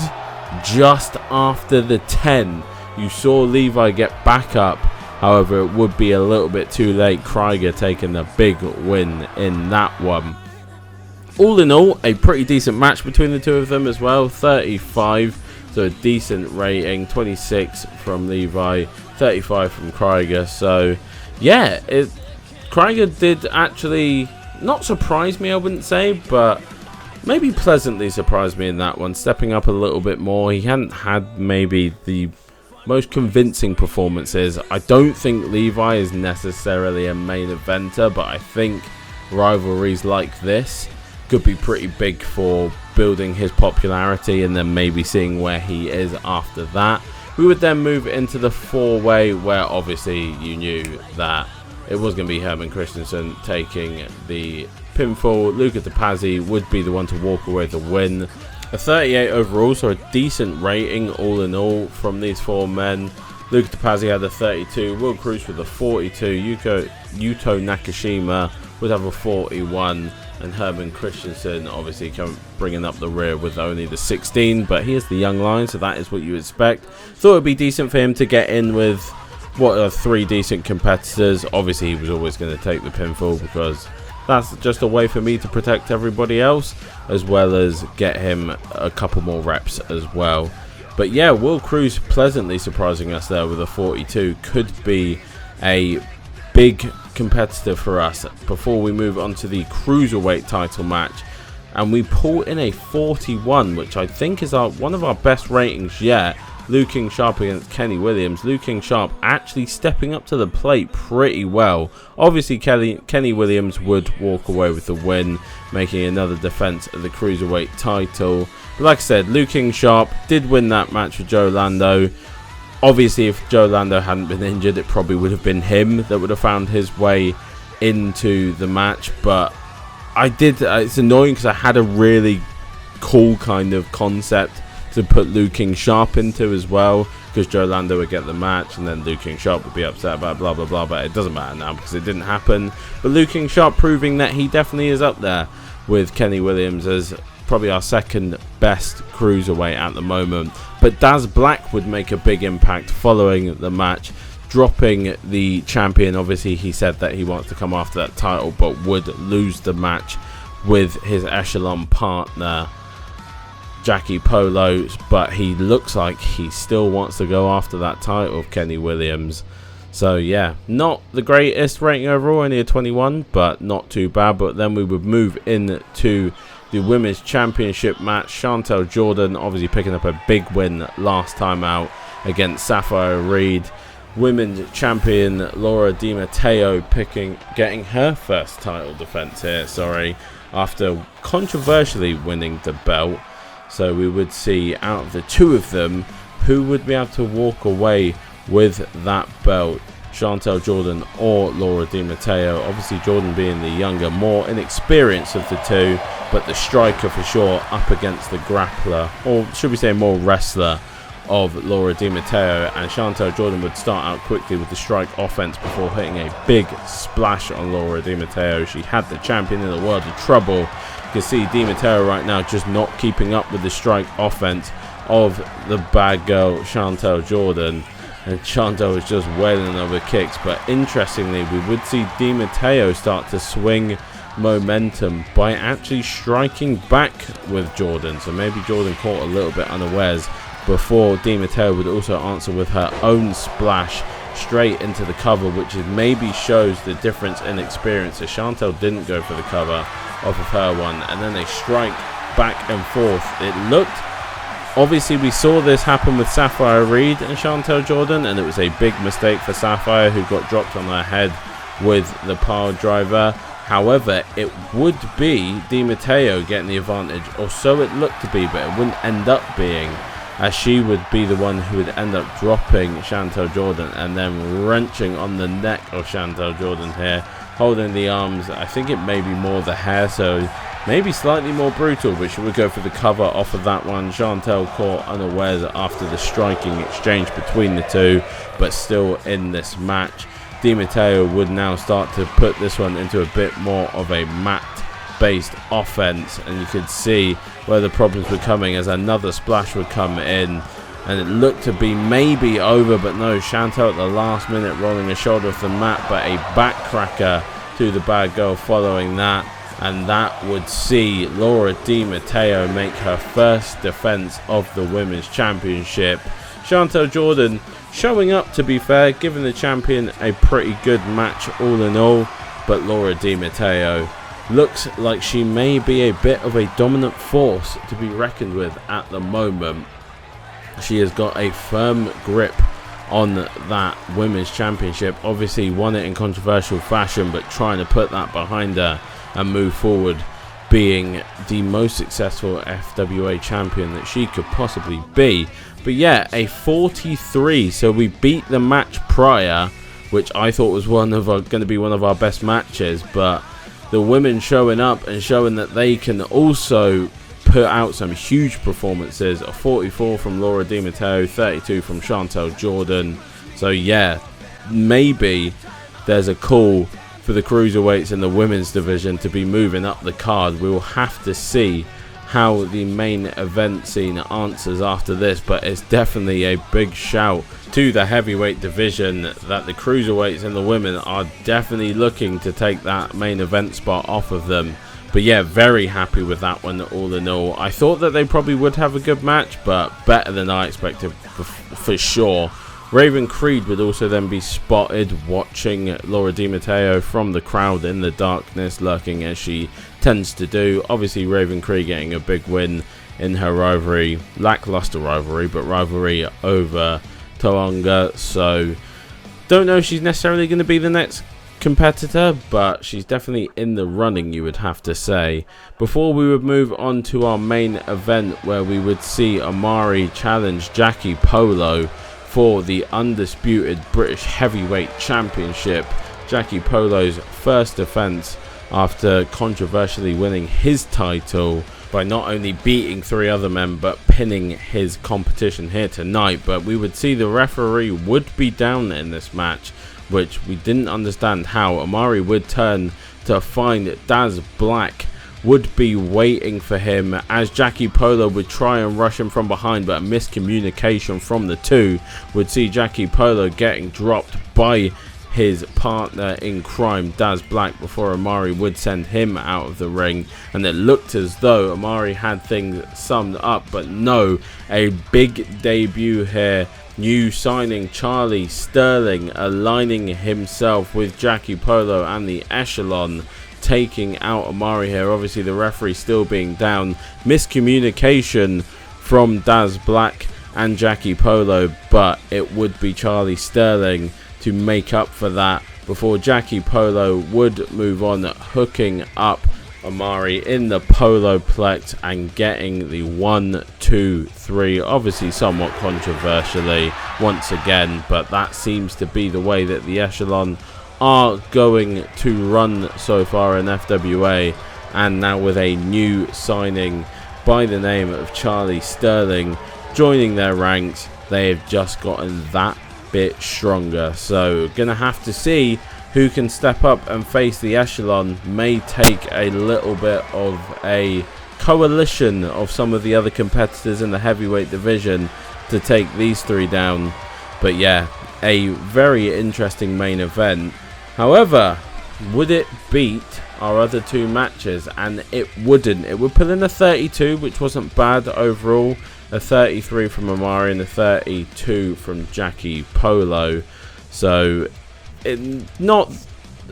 just after the 10. You saw Levi get back up, however it would be a little bit too late. Krieger taking the big win in that one. All in all, a pretty decent match between the two of them as well. 35, so a decent rating. 26 from Levi, 35 from Krieger. So yeah, Krieger did actually not surprise me, I wouldn't say, but maybe pleasantly surprised me in that one, stepping up a little bit more. He hadn't had maybe the most convincing performances. I don't think Levi is necessarily a main eventer, but I think rivalries like this could be pretty big for building his popularity and then maybe seeing where he is after that. We would then move into the 4-way, where obviously you knew that it was going to be Herman Christensen taking the pinfall. Luca Topazzi would be the one to walk away with the win. A 38 overall, so a decent rating all in all from these 4 men. Luca Topazzi had a 32, Will Cruz with a 42, Yuto Nakashima would have a 41, and Herman Christensen obviously bringing up the rear with only the 16, but he is the young lion, so that is what you expect. Thought it would be decent for him to get in with what are 3 decent competitors. Obviously he was always going to take the pinfall because that's just a way for me to protect everybody else, as well as get him a couple more reps as well. But yeah, Will Cruz pleasantly surprising us there with a 42. Could be a big competitor for us before we move on to the cruiserweight title match, and we pull in a 41, which I think is one of our best ratings yet. Liu King Sharp against Kenny Williams. Liu King Sharp actually stepping up to the plate pretty well. Obviously Kenny Williams would walk away with the win, making another defense of the cruiserweight title. But like I said, Liu King Sharp did win that match with Joe Lando. Obviously if Joe Lando hadn't been injured, it probably would have been him that would have found his way into the match. But it's annoying because I had a really cool kind of concept to put Liu King Sharp into as well, because Joe Lando would get the match and then Liu King Sharp would be upset about blah blah blah, but it doesn't matter now because it didn't happen. But Liu King Sharp proving that he definitely is up there with Kenny Williams as probably our second best cruiserweight at the moment. But Daz Black would make a big impact following the match, dropping the champion. Obviously he said that he wants to come after that title, but would lose the match with his echelon partner Jackie Polo, but he looks like he still wants to go after that title of Kenny Williams. So yeah, not the greatest rating overall, only a 21, but not too bad. But then we would move into the Women's Championship match. Chantel Jordan obviously picking up a big win last time out against Sapphire Reed. Women's champion Laura Di Matteo getting her first title defense here, after controversially winning the belt. So we would see out of the two of them who would be able to walk away with that belt, Chantel Jordan or Laura Di Matteo. Obviously Jordan being the younger, more inexperienced of the two, but the striker for sure up against the grappler, or should we say more wrestler, of Laura Di Matteo. And Chantel Jordan would start out quickly with the strike offense before hitting a big splash on Laura Di Matteo. She had the champion in the world of trouble. You can see Di Matteo right now just not keeping up with the strike offense of the bad girl Chantel Jordan, and Chantel was just wailing over kicks. But interestingly, we would see Di Matteo start to swing momentum by actually striking back with Jordan. So maybe Jordan caught a little bit unawares before Di Matteo would also answer with her own splash straight into the cover, which is maybe shows the difference in experience. So Chantel didn't go for the cover off of her one, and then they strike back and forth. It looked, obviously we saw this happen with Sapphire Reed and Chantel Jordan, and it was a big mistake for Sapphire, who got dropped on her head with the pile driver. However, it would be Di Matteo getting the advantage, or so it looked to be, but it wouldn't end up being, as she would be the one who would end up dropping Chantel Jordan and then wrenching on the neck of Chantel Jordan here, holding the arms. I think it may be more the hair, so maybe slightly more brutal, but she would go for the cover off of that one. Chantel caught unawares after the striking exchange between the two, but still in this match. Di Matteo would now start to put this one into a bit more of a mat-based offense, and you could see where the problems were coming as another splash would come in, and it looked to be maybe over, but no, Chantel at the last minute rolling a shoulder off the mat, but a backcracker to the bad girl following that, and that would see Laura Di Matteo make her first defense of the Women's Championship. Chantel Jordan showing up, to be fair, giving the champion a pretty good match all in all, but Laura Di Matteo looks like she may be a bit of a dominant force to be reckoned with at the moment. She has got a firm grip on that Women's Championship. Obviously won it in controversial fashion, but trying to put that behind her and move forward, being the most successful FWA champion that she could possibly be. But yeah, a 43, so we beat the match prior, which I thought was going to be one of our best matches, but the women showing up and showing that they can also put out some huge performances. A 44 from Laura Di Matteo, 32 from Chantel Jordan. So yeah, maybe there's a call for the cruiserweights in the women's division to be moving up the card. We will have to see how the main event scene answers after this, but it's definitely a big shout to the heavyweight division that the cruiserweights and the women are definitely looking to take that main event spot off of them. But yeah, very happy with that one all in all. I thought that they probably would have a good match, but better than I expected for sure. Raven Creed would also then be spotted watching Laura Di Matteo from the crowd in the darkness, lurking as she tends to do. Obviously Raven Creed getting a big win in her rivalry, lackluster rivalry, but rivalry over Toanga. So don't know if she's necessarily going to be the next competitor, but she's definitely in the running, you would have to say. Before we would move on to our main event, where we would see Amari challenge Jackie Polo for the undisputed British Heavyweight Championship. Jackie Polo's first defense after controversially winning his title by not only beating 3 other men but pinning his competition here tonight. But we would see the referee would be down in this match, which we didn't understand how. Amari would turn to find Daz Black would be waiting for him, as Jackie Polo would try and rush him from behind, but a miscommunication from the two would see Jackie Polo getting dropped by his partner in crime, Daz Black, before Amari would send him out of the ring. And it looked as though Amari had things summed up, but no, a big debut here new signing Charlie Sterling aligning himself with Jackie Polo and the Echelon, taking out Amari here. Obviously the referee still being down. Miscommunication from Daz Black and Jackie Polo, but it would be Charlie Sterling to make up for that before Jackie Polo would move on, hooking up Amari in the Polo Plex and getting the 1, 2, 3, obviously somewhat controversially once again, but that seems to be the way that the Echelon are going to run so far in FWA. And now with a new signing by the name of Charlie Sterling joining their ranks, they have just gotten that bit stronger. So gonna have to see who can step up and face the Echelon. May take a little bit of a coalition of some of the other competitors in the heavyweight division to take these three down. But yeah, a very interesting main event. However, would it beat our other two matches? And it wouldn't. It would put in a 32, which wasn't bad overall. A 33 from Amari and a 32 from Jackie Polo. So not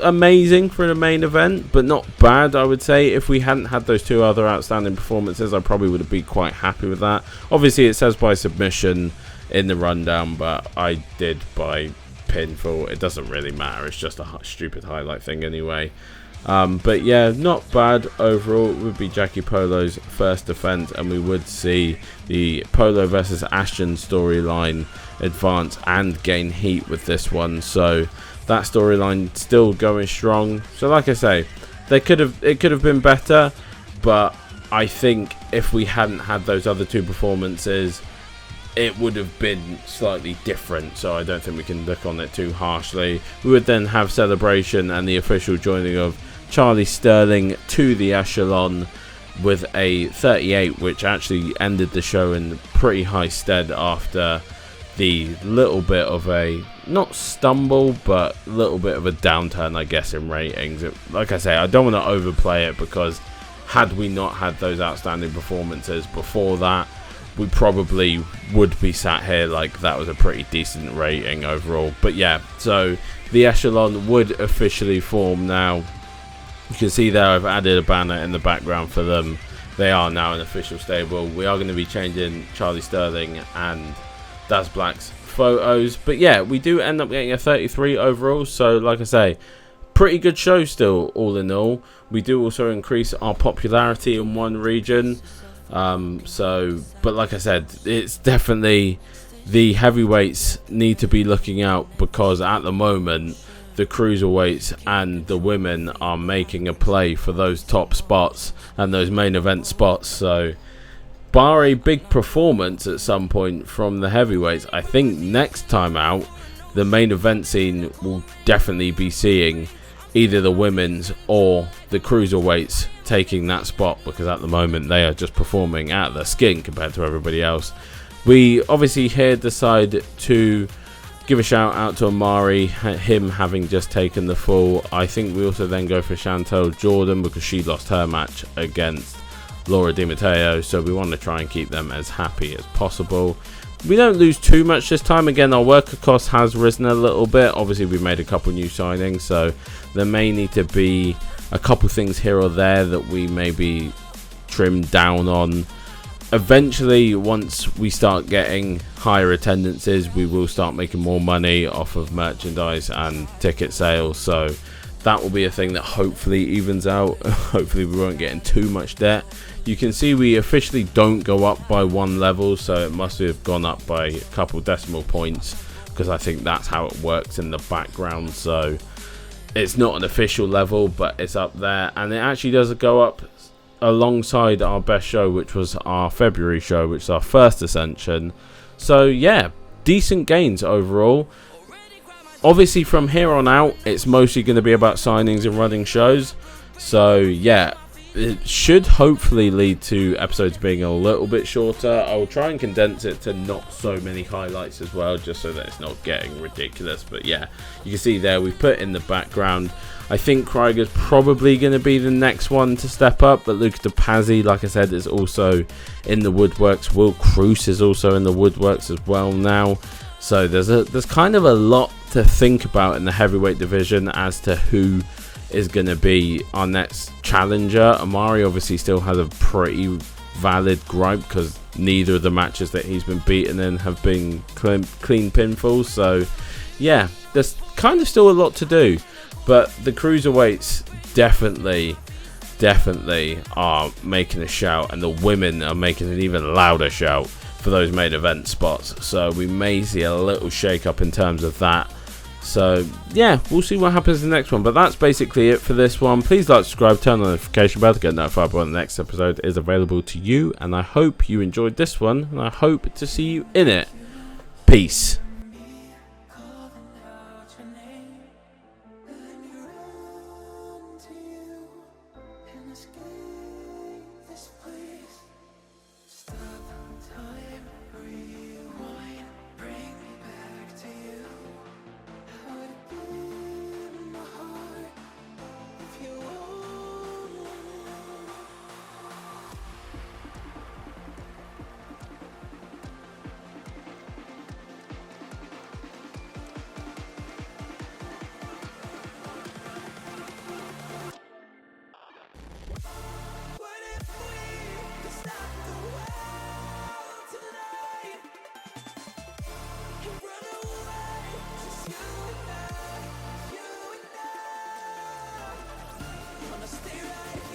amazing for the main event, but not bad, I would say. If we hadn't had those two other outstanding performances, I probably would have been quite happy with that. Obviously it says by submission in the rundown, but I did by pinfall. It doesn't really matter, it's just a stupid highlight thing anyway. But yeah, not bad overall. It would be Jackie Polo's first defense, and we would see the Polo versus Ashton storyline advance and gain heat with this one. So that storyline still going strong. So like I say, it could have been better, but I think if we hadn't had those other two performances, it would have been slightly different. So I don't think we can look on it too harshly. We would then have celebration and the official joining of Charlie Sterling to the Echelon with a 38, which actually ended the show in pretty high stead after the little bit of a, not stumble, but a little bit of a downturn, I guess, in ratings. Like I say, I don't want to overplay it, because had we not had those outstanding performances before that, we probably would be sat here like that was a pretty decent rating overall. But yeah, so the Echelon would officially form now. You can see there I've added a banner in the background for them. They are now an official stable. We are going to be changing Charlie Sterling and Daz Black's photos. But yeah, we do end up getting a 33 overall. So like I say, pretty good show still all in all. We do also increase our popularity in one region. But like I said, it's definitely the heavyweights need to be looking out, because at the moment the cruiserweights and the women are making a play for those top spots and those main event spots. So bar a big performance at some point from the heavyweights, I think next time out the main event scene will definitely be seeing either the women's or the cruiserweights taking that spot, because at the moment they are just performing out of their skin compared to everybody else. We obviously here decide to give a shout out to Amari, him having just taken the fall. I think we also then go for Chantel Jordan, because she lost her match against Laura Di Matteo, so we want to try and keep them as happy as possible. We don't lose too much this time. Again, our worker cost has risen a little bit. Obviously we've made a couple new signings, so there may need to be a couple things here or there that we maybe trim down on. Eventually, once we start getting higher attendances, we will start making more money off of merchandise and ticket sales, so that will be a thing that hopefully evens out. Hopefully we won't get in too much debt. You can see we officially don't go up by one level, so it must have gone up by a couple decimal points, because I think that's how it works in the background. So it's not an official level, but it's up there, and it actually does go up alongside our best show, which was our February show, which is our first Ascension. So yeah, decent gains overall. Obviously from here on out it's mostly going to be about signings and running shows, so yeah, it should hopefully lead to episodes being a little bit shorter. I will try and condense it to not so many highlights as well, just so that it's not getting ridiculous. But yeah, you can see there we've put in the background, I think Krieger's probably going to be the next one to step up, but Lucas DePazzi, like I said, is also in the woodworks. Will Cruz is also in the woodworks as well now. So there's kind of a lot to think about in the heavyweight division as to who is going to be our next challenger. Amari obviously still has a pretty valid gripe because neither of the matches that he's been beaten in have been clean pinfalls. So yeah, there's kind of still a lot to do, but the cruiserweights definitely are making a shout, and the women are making an even louder shout for those main event spots. So we may see a little shake up in terms of that. So yeah, we'll see what happens in the next one, but that's basically it for this one. Please like, subscribe, turn on the notification bell to get notified when the next episode is available to you, and I hope you enjoyed this one, and I hope to see you in it. Peace. Stay right